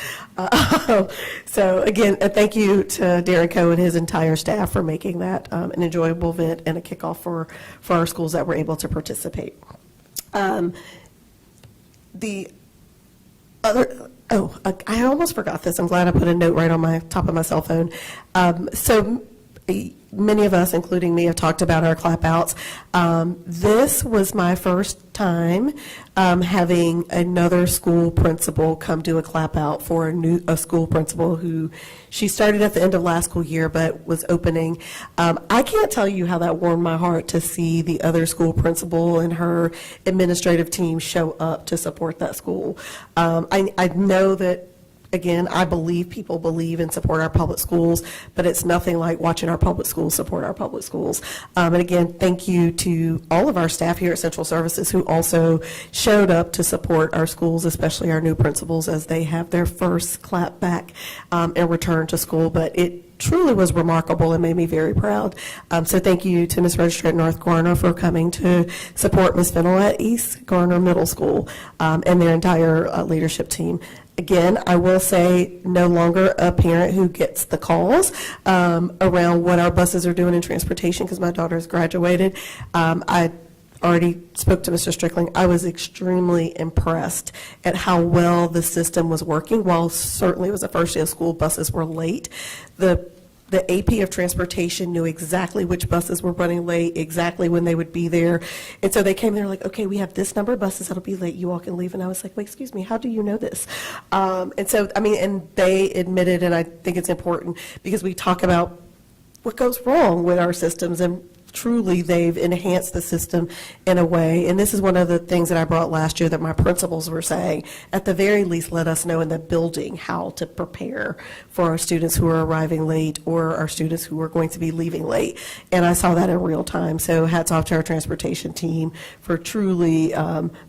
So again, thank you to Darren Coe and his entire staff for making that an enjoyable event and a kickoff for our schools that were able to participate. The other, I almost forgot this. I'm glad I put a note right on my top of my cell phone. So many of us, including me, have talked about our clap outs. This was my first time having another school principal come do a clap out for a school principal who she started at the end of last school year but was opening. I can't tell you how that warmed my heart to see the other school principal and her administrative team show up to support that school. I know that, again, I believe people believe and support our public schools, but it's nothing like watching our public schools support our public schools. And again, thank you to all of our staff here at Central Services who also showed up to support our schools, especially our new principals as they have their first clap back and return to school. But it truly was remarkable and made me very proud. So thank you to Ms. Register at North Garner for coming to support Ms. Fennell at East Garner Middle School and their entire leadership team. Again, I will say no longer a parent who gets the calls around what our buses are doing in transportation because my daughter has graduated. I already spoke to Mr. Strickling. I was extremely impressed at how well the system was working. While certainly it was the first day of school, buses were late. The AP of transportation knew exactly which buses were running late, exactly when they would be there. And so they came there like, okay, we have this number of buses that'll be late. You all can leave. And I was like, wait, excuse me, how do you know this? And so, I mean, and they admitted, and I think it's important because we talk about what goes wrong with our systems, and truly they've enhanced the system in a way, and this is one of the things that I brought last year that my principals were saying, at the very least, let us know in the building how to prepare for our students who are arriving late or our students who are going to be leaving late. And I saw that in real time. So hats off to our transportation team for truly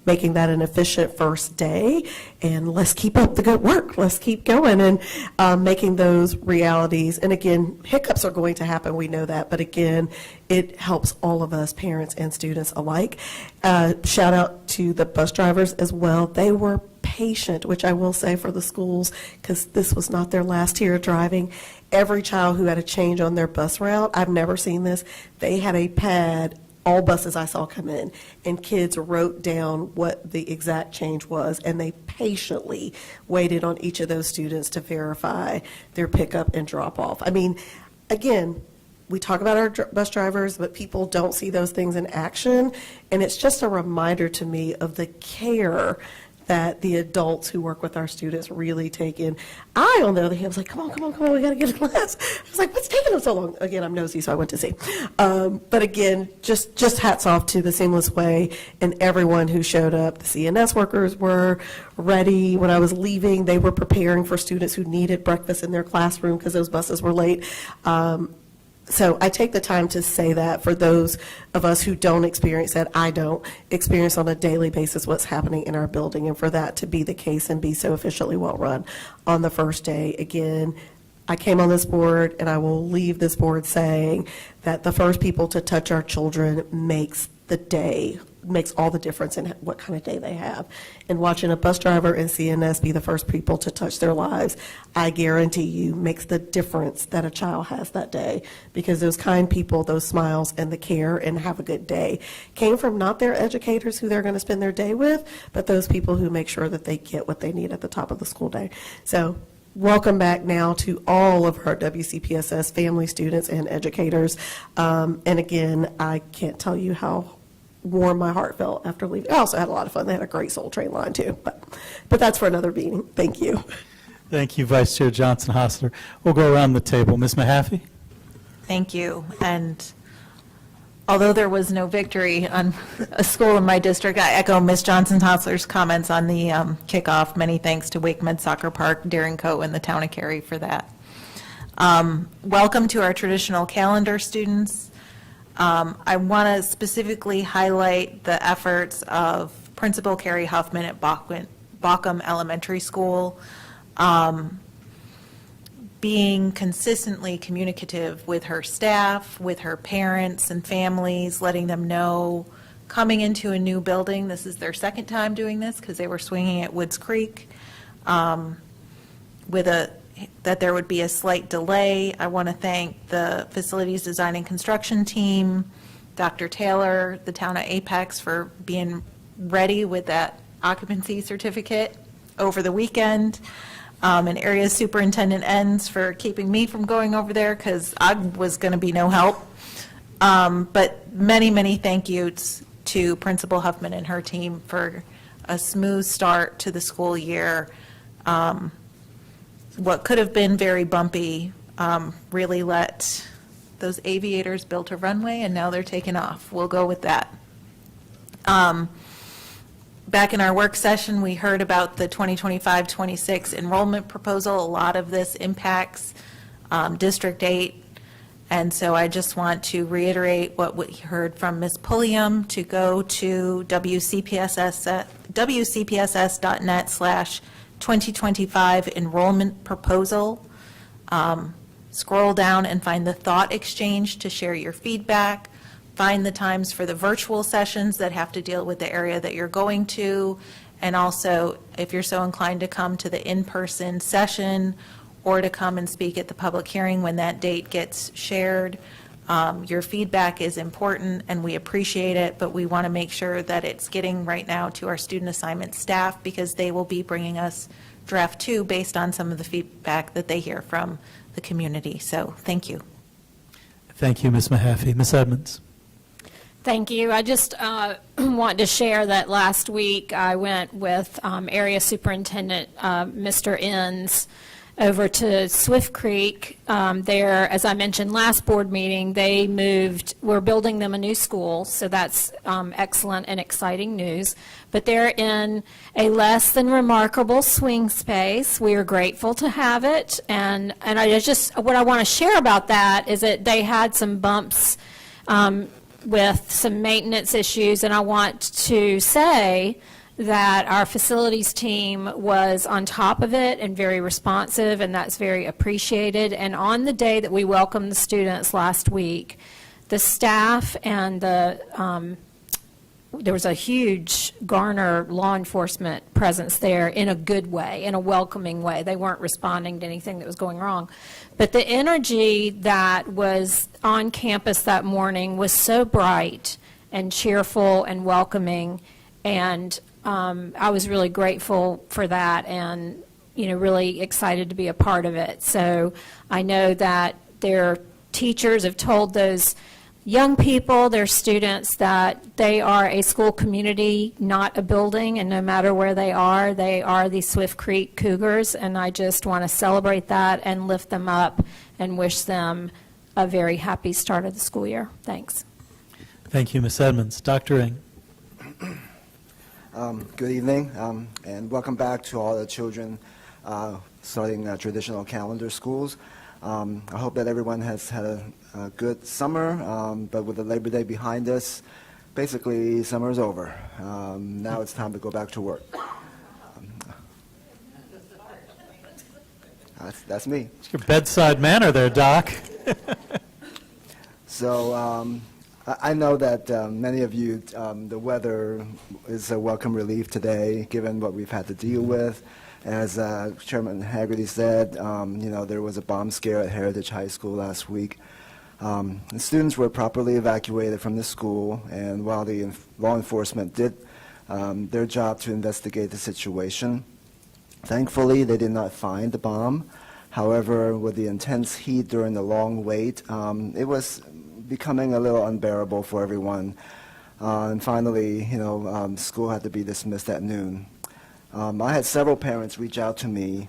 making that an efficient first day. And let's keep up the good work. Let's keep going and making those realities. And again, hiccups are going to happen. We know that. But again, it helps all of us, parents and students alike. Shout out to the bus drivers as well. They were patient, which I will say for the schools, because this was not their last year of driving. Every child who had a change on their bus route, I've never seen this, they had a pad, all buses I saw come in, and kids wrote down what the exact change was, and they patiently waited on each of those students to verify their pickup and drop off. I mean, again, we talk about our bus drivers, but people don't see those things in action, and it's just a reminder to me of the care that the adults who work with our students really take in. I, on the other hand, was like, come on, we got to get a class. I was like, what's taking them so long? Again, I'm nosy, so I went to see. But again, just hats off to the Seamless Way and everyone who showed up. The CNS workers were ready. When I was leaving, they were preparing for students who needed breakfast in their classroom because those buses were late. So I take the time to say that for those of us who don't experience that, I don't experience on a daily basis what's happening in our building, and for that to be the case and be so efficiently well run on the first day. Again, I came on this board, and I will leave this board saying that the first people to touch our children makes the day, makes all the difference in what kind of day they have. And watching a bus driver and CNS be the first people to touch their lives, I guarantee you, makes the difference that a child has that day, because those kind people, those smiles and the care and have a good day came from not their educators who they're going to spend their day with, but those people who make sure that they get what they need at the top of the school day. So welcome back now to all of our WCPSS family, students, and educators. And again, I can't tell you how warm my heart felt after leaving. I also had a lot of fun. They had a great Soul Train line too, but that's for another meeting. Thank you.
Thank you, Vice Chair Johnson-Hostler. We'll go around the table. Ms. Mahaffey?
Thank you. And although there was no victory on a school in my district, I echo Ms. Johnson-Hostler's comments on the kickoff. Many thanks to Wake Med Soccer Park, Darren Coe, and the town of Cary for that. Welcome to our traditional calendar students. I want to specifically highlight the efforts of Principal Carrie Huffman at Bauckham Elementary School, being consistently communicative with her staff, with her parents and families, letting them know coming into a new building, this is their second time doing this because they were swinging at Woods Creek, that there would be a slight delay. I want to thank the facilities design and construction team, Dr. Taylor, the town of Apex for being ready with that occupancy certificate over the weekend, and area superintendent Enns for keeping me from going over there because I was going to be no help. But many thank yous to Principal Huffman and her team for a smooth start to the school year. What could have been very bumpy really let those aviators build a runway, and now they're taking off. We'll go with that. Back in our work session, we heard about the 2025-26 enrollment proposal. A lot of this impacts District 8, and so I just want to reiterate what we heard from Ms. Pulliam to go to WCPSS.net/2025 enrollment proposal. Scroll down and find the thought exchange to share your feedback. Find the times for the virtual sessions that have to deal with the area that you're going to. And also, if you're so inclined to come to the in-person session or to come and speak at the public hearing when that date gets shared. Your feedback is important and we appreciate it, but we want to make sure that it's getting right now to our student assignment staff because they will be bringing us draft 2 based on some of the feedback that they hear from the community. So thank you.
Thank you, Ms. Mahaffey. Ms. Edmonds?
Thank you. I just want to share that last week I went with Area Superintendent Mr. Enns over to Swift Creek. There, as I mentioned last board meeting, they moved, we're building them a new school, so that's excellent and exciting news. But they're in a less than remarkable swing space. We are grateful to have it. And I just, what I want to share about that is that they had some bumps with some maintenance issues, and I want to say that our facilities team was on top of it and very responsive, and that's very appreciated. And on the day that we welcomed the students last week, the staff and there was a huge Garner law enforcement presence there in a good way, in a welcoming way. They weren't responding to anything that was going wrong. But the energy that was on campus that morning was so bright and cheerful and welcoming, and I was really grateful for that, and really excited to be a part of it. So I know that their teachers have told those young people, their students, that they are a school community, not a building, and no matter where they are the Swift Creek Cougars, and I just want to celebrate that and lift them up and wish them a very happy start of the school year. Thanks.
Thank you, Ms. Edmonds. Dr. Ng.
Good evening, and welcome back to all the children starting traditional calendar schools. I hope that everyone has had a good summer, but with the Labor Day behind us, basically summer is over. Now it's time to go back to work. That's me.
It's your bedside manner there, Doc.
So I know that many of you, the weather is a welcome relief today, given what we've had to deal with. As Chairman Haggerty said, there was a bomb scare at Heritage High School last week. The students were properly evacuated from the school, and while the law enforcement did their job to investigate the situation, thankfully they did not find the bomb. However, with the intense heat during the long wait, it was becoming a little unbearable for everyone. And finally, school had to be dismissed at noon. I had several parents reach out to me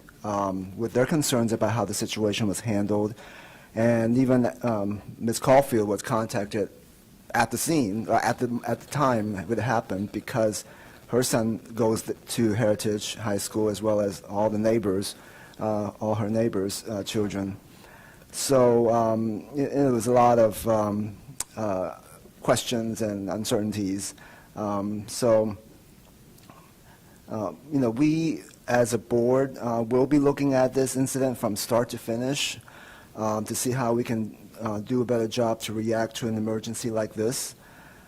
with their concerns about how the situation was handled, and even Ms. Caulfield was contacted at the scene, at the time it happened, because her son goes to Heritage High School as well as all the neighbors, all her neighbors' children. So it was a lot of questions and uncertainties. We as a board will be looking at this incident from start to finish to see how we can do a better job to react to an emergency like this.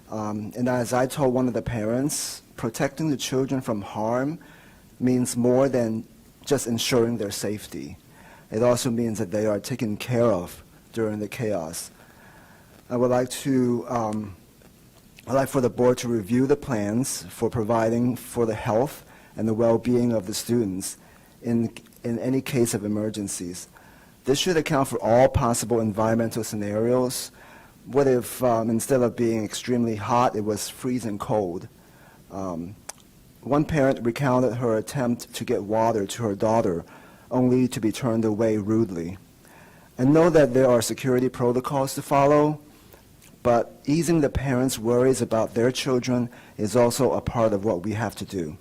And as I told one of the parents, protecting the children from harm means more than just ensuring their safety. It also means that they are taken care of during the chaos. I would like for the board to review the plans for providing for the health and the well-being of the students in any case of emergencies. This should account for all possible environmental scenarios. What if instead of being extremely hot, it was freezing cold? One parent recounted her attempt to get water to her daughter, only to be turned away rudely. I know that there are security protocols to follow, but easing the parents' worries about their children is also a part of what we have to do.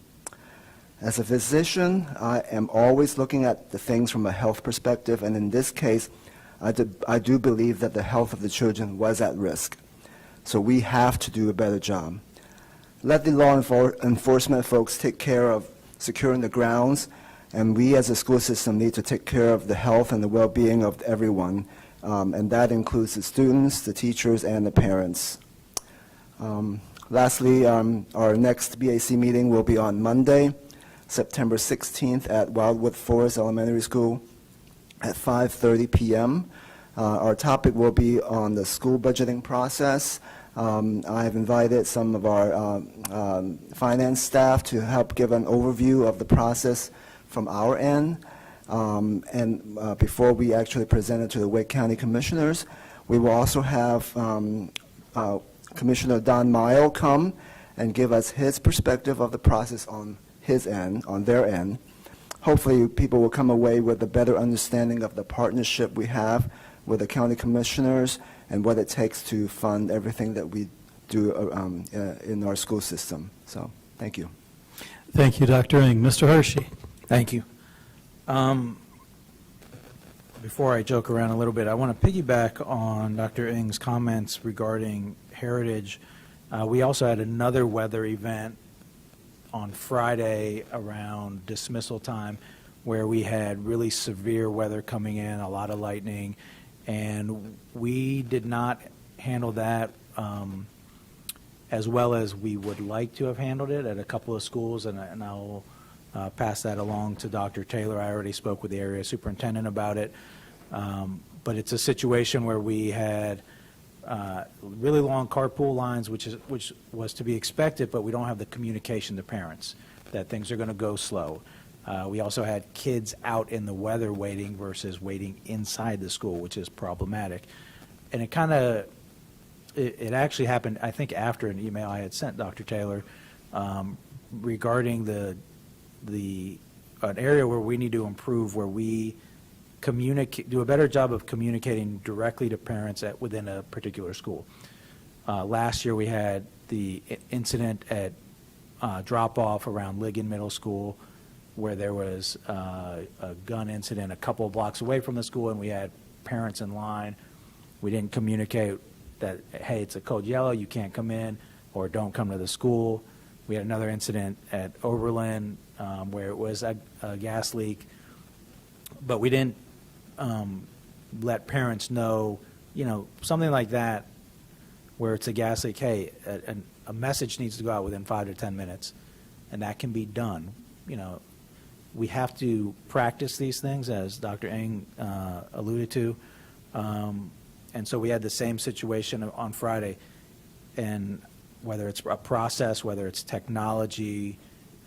As a physician, I am always looking at the things from a health perspective, and in this case, I do believe that the health of the children was at risk. So we have to do a better job. Let the law enforcement folks take care of securing the grounds, and we as a school system need to take care of the health and the well-being of everyone, and that includes the students, the teachers, and the parents. Lastly, our next BAC meeting will be on Monday, September 16th at Wildwood Forest Elementary School at 5:30 p.m. Our topic will be on the school budgeting process. I've invited some of our finance staff to help give an overview of the process from our end. And before we actually present it to the Wake County Commissioners, we will also have Commissioner Don Mile come and give us his perspective of the process on his end, on their end. hopefully people will come away with a better understanding of the partnership we have with the county commissioners and what it takes to fund everything that we do in our school system. So, thank you.
Thank you, Dr. Ng. Mr. Hershey?
Thank you. Before I joke around a little bit, I want to piggyback on Dr. Ng's comments regarding Heritage. We also had another weather event on Friday around dismissal time where we had really severe weather coming in, a lot of lightning, and we did not handle that as well as we would like to have handled it at a couple of schools, and I'll pass that along to Dr. Taylor. I already spoke with the area superintendent about it, but it's a situation where we had really long carpool lines, which was to be expected, but we don't have the communication to parents that things are going to go slow. We also had kids out in the weather waiting versus waiting inside the school, which is problematic. And it actually happened, I think, after an email I had sent Dr. Taylor regarding an area where we need to improve, where we do a better job of communicating directly to parents within a particular school. Last year we had the incident at drop-off around Ligon Middle School where there was a gun incident a couple of blocks away from the school, and we had parents in line. We didn't communicate that, hey, it's a code yellow, you can't come in, or don't come to the school. We had another incident at Oberlin where it was a gas leak, but we didn't let parents know, something like that, where it's a gas leak, hey, a message needs to go out within 5 to 10 minutes, and that can be done. We have to practice these things, as Dr. Ng alluded to, and so we had the same situation on Friday, and whether it's a process, whether it's technology,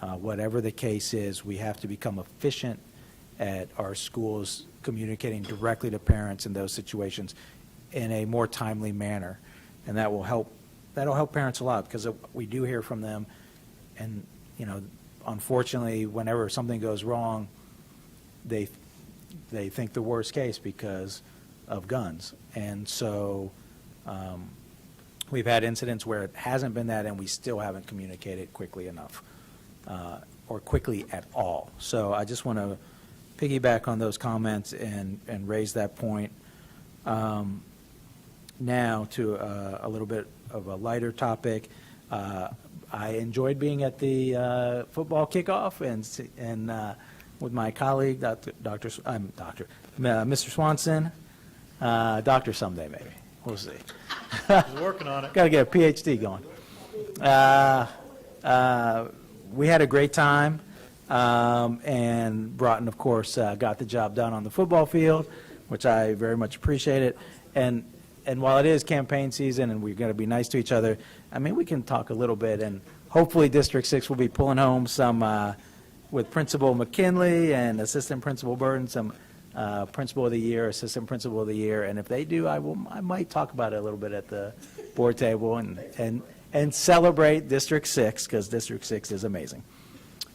whatever the case is, we have to become efficient at our schools communicating directly to parents in those situations in a more timely manner. And that'll help parents a lot, because we do hear from them, and unfortunately, whenever something goes wrong, they think the worst case because of guns. And so we've had incidents where it hasn't been that, and we still haven't communicated quickly enough, or quickly at all. So I just want to piggyback on those comments and raise that point. Now to a little bit of a lighter topic. I enjoyed being at the football kickoff and with my colleague, Mr. Swanson, doctor someday maybe. We'll see.
He's working on it.
Got to get a PhD going. We had a great time, and Broughton, of course, got the job done on the football field, which I very much appreciated. And while it is campaign season and we're going to be nice to each other, I mean, we can talk a little bit, and hopefully District 6 will be pulling home some, with Principal McKinley and Assistant Principal Burton, some Principal of the Year, Assistant Principal of the Year, and if they do, I might talk about it a little bit at the board table and celebrate District 6, because District 6 is amazing.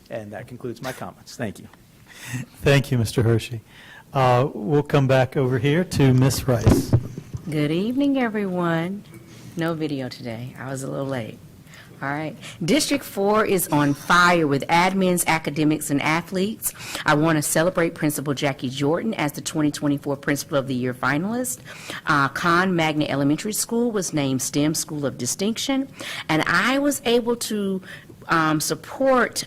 And that concludes my comments. Thank you.
Thank you, Mr. Hershey. We'll come back over here to Ms. Rice.
Good evening, everyone. No video today. I was a little late. All right. District 4 is on fire with admins, academics, and athletes. I want to celebrate Principal Jackie Jordan as the 2024 Principal of the Year finalist. Con Magna Elementary School was named STEM School of Distinction, and I was able to support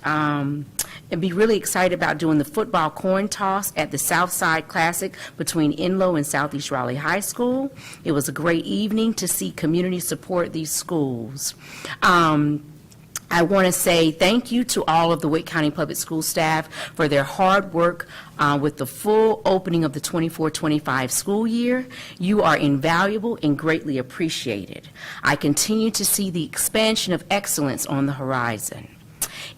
and be really excited about doing the football coin toss at the Southside Classic between Enloe and Southeast Raleigh High School. It was a great evening to see community support these schools. I want to say thank you to all of the Wake County Public School staff for their hard work with the full opening of the 24-25 school year. You are invaluable and greatly appreciated. I continue to see the expansion of excellence on the horizon.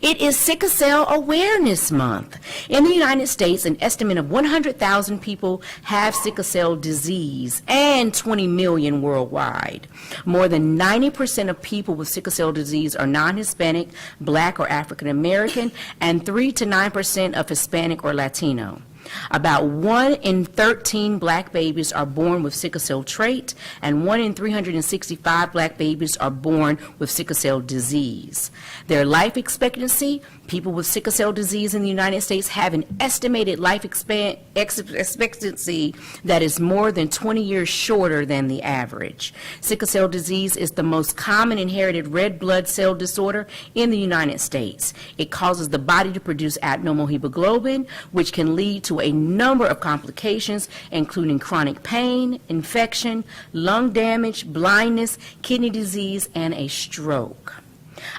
It is Sickle Cell Awareness Month. In the United States, an estimate of 100,000 people have sickle cell disease and 20 million worldwide. More than 90% of people with sickle cell disease are non-Hispanic, Black, or African American, and 3 to 9% of Hispanic or Latino. About 1 in 13 Black babies are born with sickle cell trait, and 1 in 365 Black babies are born with sickle cell disease. Their life expectancy, people with sickle cell disease in the United States have an estimated life expectancy that is more than 20 years shorter than the average. Sickle cell disease is the most common inherited red blood cell disorder in the United States. It causes the body to produce abnormal hemoglobin, which can lead to a number of complications, including chronic pain, infection, lung damage, blindness, kidney disease, and a stroke.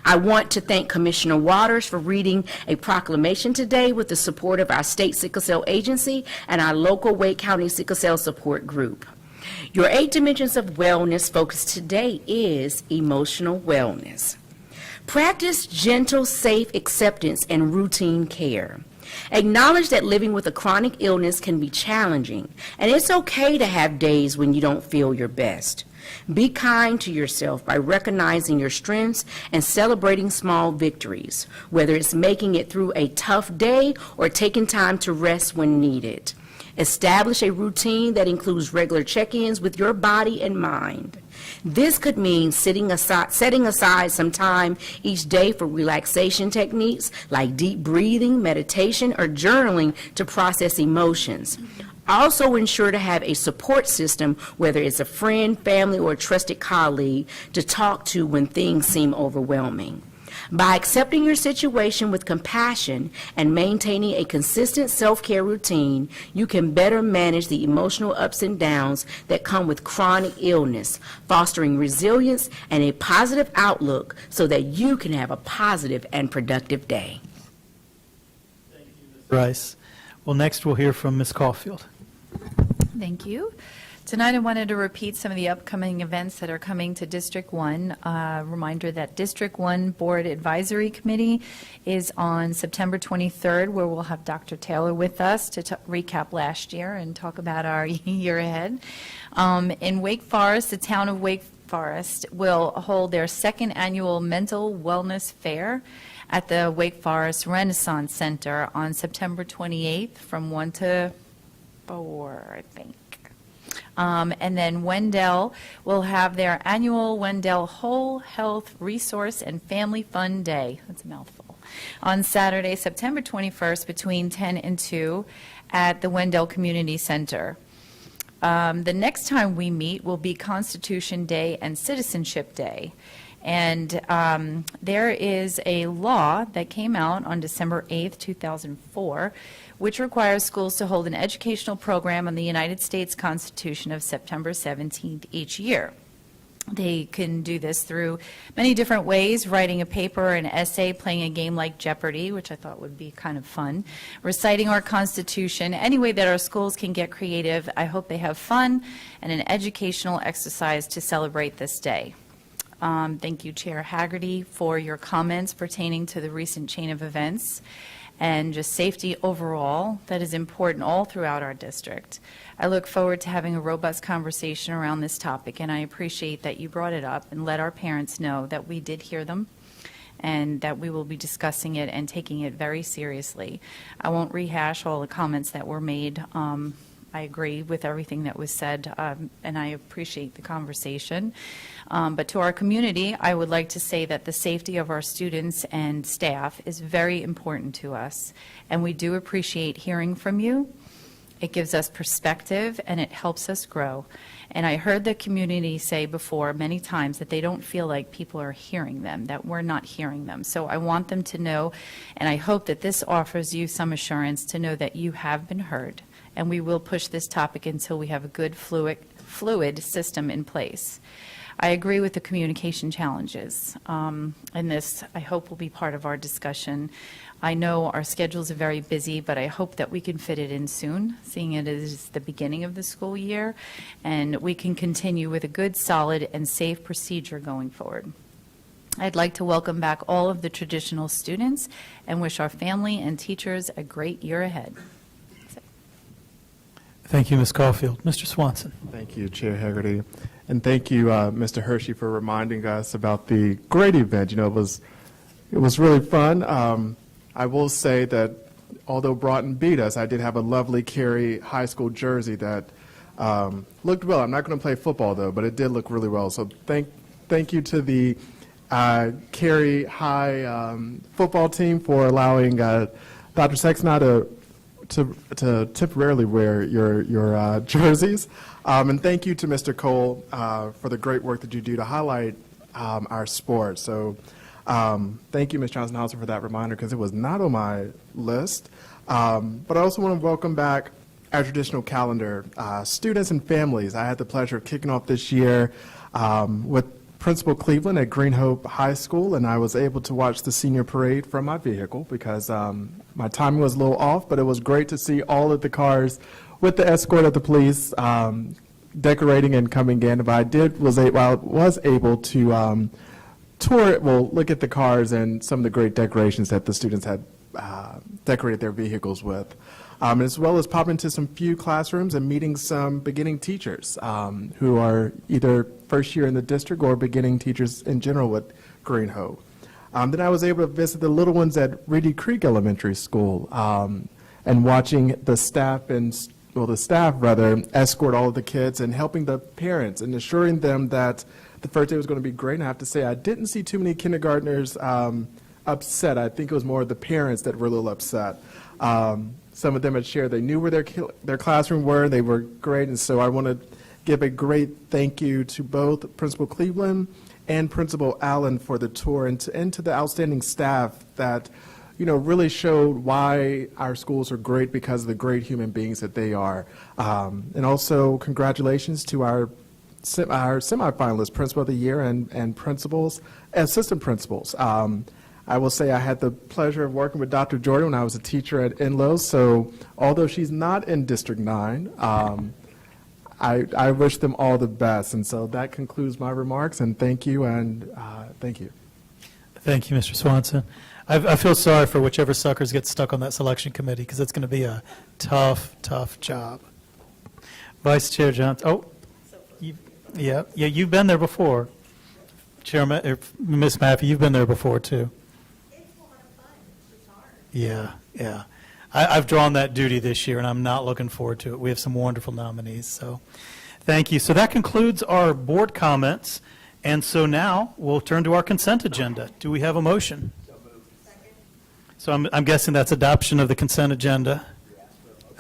I want to thank Commissioner Waters for reading a proclamation today with the support of our state sickle cell agency and our local Wake County Sickle Cell Support Group. Your 8 dimensions of wellness focus today is emotional wellness. Practice gentle, safe acceptance and routine care. Acknowledge that living with a chronic illness can be challenging, and it's okay to have days when you don't feel your best. Be kind to yourself by recognizing your strengths and celebrating small victories, whether it's making it through a tough day or taking time to rest when needed. Establish a routine that includes regular check-ins with your body and mind. This could mean setting aside some time each day for relaxation techniques like deep breathing, meditation, or journaling to process emotions. Also ensure to have a support system, whether it's a friend, family, or a trusted colleague, to talk to when things seem overwhelming. By accepting your situation with compassion and maintaining a consistent self-care routine, you can better manage the emotional ups and downs that come with chronic illness, fostering resilience and a positive outlook so that you can have a positive and productive day.
Rice. Well, next we'll hear from Ms. Caulfield.
Thank you. Tonight I wanted to repeat some of the upcoming events that are coming to District 1. Reminder that District 1 Board Advisory Committee is on September 23rd, where we'll have Dr. Taylor with us to recap last year and talk about our year ahead. In Wake Forest, the town of Wake Forest will hold their second annual Mental Wellness Fair at the Wake Forest Renaissance Center on September 28th from 1 to 4, I think. And then Wendell will have their annual Wendell Whole Health Resource and Family Fun Day. That's a mouthful. On Saturday, September 21st, between 10 and 2 at the Wendell Community Center. The next time we meet will be Constitution Day and Citizenship Day. And there is a law that came out on December 8th, 2004, which requires schools to hold an educational program on the United States Constitution of September 17th each year. They can do this through many different ways, writing a paper, an essay, playing a game like Jeopardy, which I thought would be kind of fun, reciting our Constitution, any way that our schools can get creative. I hope they have fun and an educational exercise to celebrate this day. Thank you, Chair Haggerty, for your comments pertaining to the recent chain of events and just safety overall. That is important all throughout our district. I look forward to having a robust conversation around this topic, and I appreciate that you brought it up and let our parents know that we did hear them and that we will be discussing it and taking it very seriously. I won't rehash all the comments that were made. I agree with everything that was said, and I appreciate the conversation. But to our community, I would like to say that the safety of our students and staff is very important to us, and we do appreciate hearing from you. It gives us perspective, and it helps us grow. And I heard the community say before many times that they don't feel like people are hearing them, that we're not hearing them. So I want them to know, and I hope that this offers you some assurance to know that you have been heard, and we will push this topic until we have a good fluid system in place. I agree with the communication challenges, and this, I hope, will be part of our discussion. I know our schedules are very busy, but I hope that we can fit it in soon, seeing it as the beginning of the school year, and we can continue with a good, solid, and safe procedure going forward. I'd like to welcome back all of the traditional students and wish our family and teachers a great year ahead.
Thank you, Ms. Caulfield. Mr. Swanson.
Thank you, Chair Hegarty. And thank you, Mr. Hershey, for reminding us about the great event. You know, it was really fun. I will say that although Broughton beat us, I did have a lovely Cary High School jersey that looked well. I'm not going to play football, though, but it did look really well. So thank you to the Cary High football team for allowing Dr. Sexton to temporarily wear your jerseys. And thank you to Mr. Cole for the great work that you do to highlight our sport. So thank you, Ms. Johnson-Hauser, for that reminder, because it was not on my list. But I also want to welcome back our traditional calendar, students and families. I had the pleasure of kicking off this year with Principal Cleveland at Green Hope High School, and I was able to watch the senior parade from my vehicle because my timing was a little off, but it was great to see all of the cars with the escort of the police decorating and coming in. But I was able to tour, look at the cars and some of the great decorations that the students had decorated their vehicles with, as well as pop into some few classrooms and meeting some beginning teachers who are either first year in the district or beginning teachers in general with Green Hope. Then I was able to visit the little ones at Reedy Creek Elementary School and watching the staff escort all of the kids and helping the parents and assuring them that the first day was going to be great. And I have to say, I didn't see too many kindergartners upset. I think it was more the parents that were a little upset. Some of them had shared they knew where their classroom were. They were great. And so I want to give a great thank you to both Principal Cleveland and Principal Allen for the tour, and to the outstanding staff that, you know, really showed why our schools are great because of the great human beings that they are. And also congratulations to our semifinalists, Principal of the Year and principals, assistant principals. I will say I had the pleasure of working with Dr. Jordan when I was a teacher at Enloe, so although she's not in District 9, I wish them all the best. And so that concludes my remarks, and thank you, and thank you.
Thank you, Mr. Swanson. I feel sorry for whichever suckers get stuck on that selection committee, because it's going to be a tough, tough job. Vice Chair Johnson. You've been there before. Chairman, Ms. Maffey, you've been there before, too. Yeah. I've drawn that duty this year, and I'm not looking forward to it. We have some wonderful nominees, so thank you. So that concludes our board comments, and so now we'll turn to our consent agenda. Do we have a motion? So I'm guessing that's adoption of the consent agenda.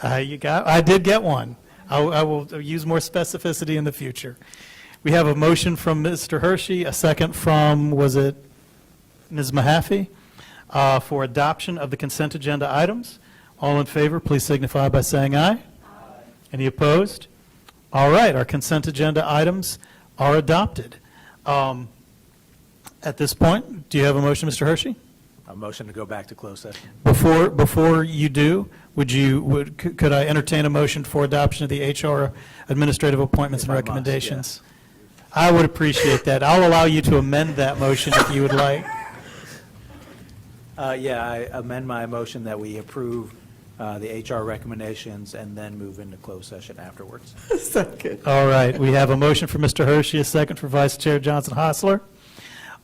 I did get one. I will use more specificity in the future. We have a motion from Mr. Hershey, a second from, was it Ms. Mahaffey, for adoption of the consent agenda items. All in favor, please signify by saying aye. Any opposed? All right, our consent agenda items are adopted. At this point, do you have a motion, Mr. Hershey?
A motion to go back to closed session.
Before you do, could I entertain a motion for adoption of the HR administrative appointments and recommendations? I would appreciate that. I'll allow you to amend that motion if you would like.
I amend my motion that we approve the HR recommendations and then move into closed session afterwards.
Second.
All right, we have a motion for Mr. Hershey, a second for Vice Chair Johnson-Hostler.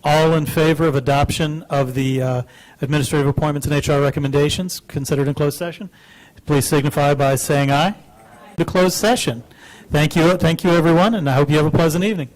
All in favor of adoption of the administrative appointments and HR recommendations considered in closed session, please signify by saying aye. The closed session. Thank you, everyone, and I hope you have a pleasant evening.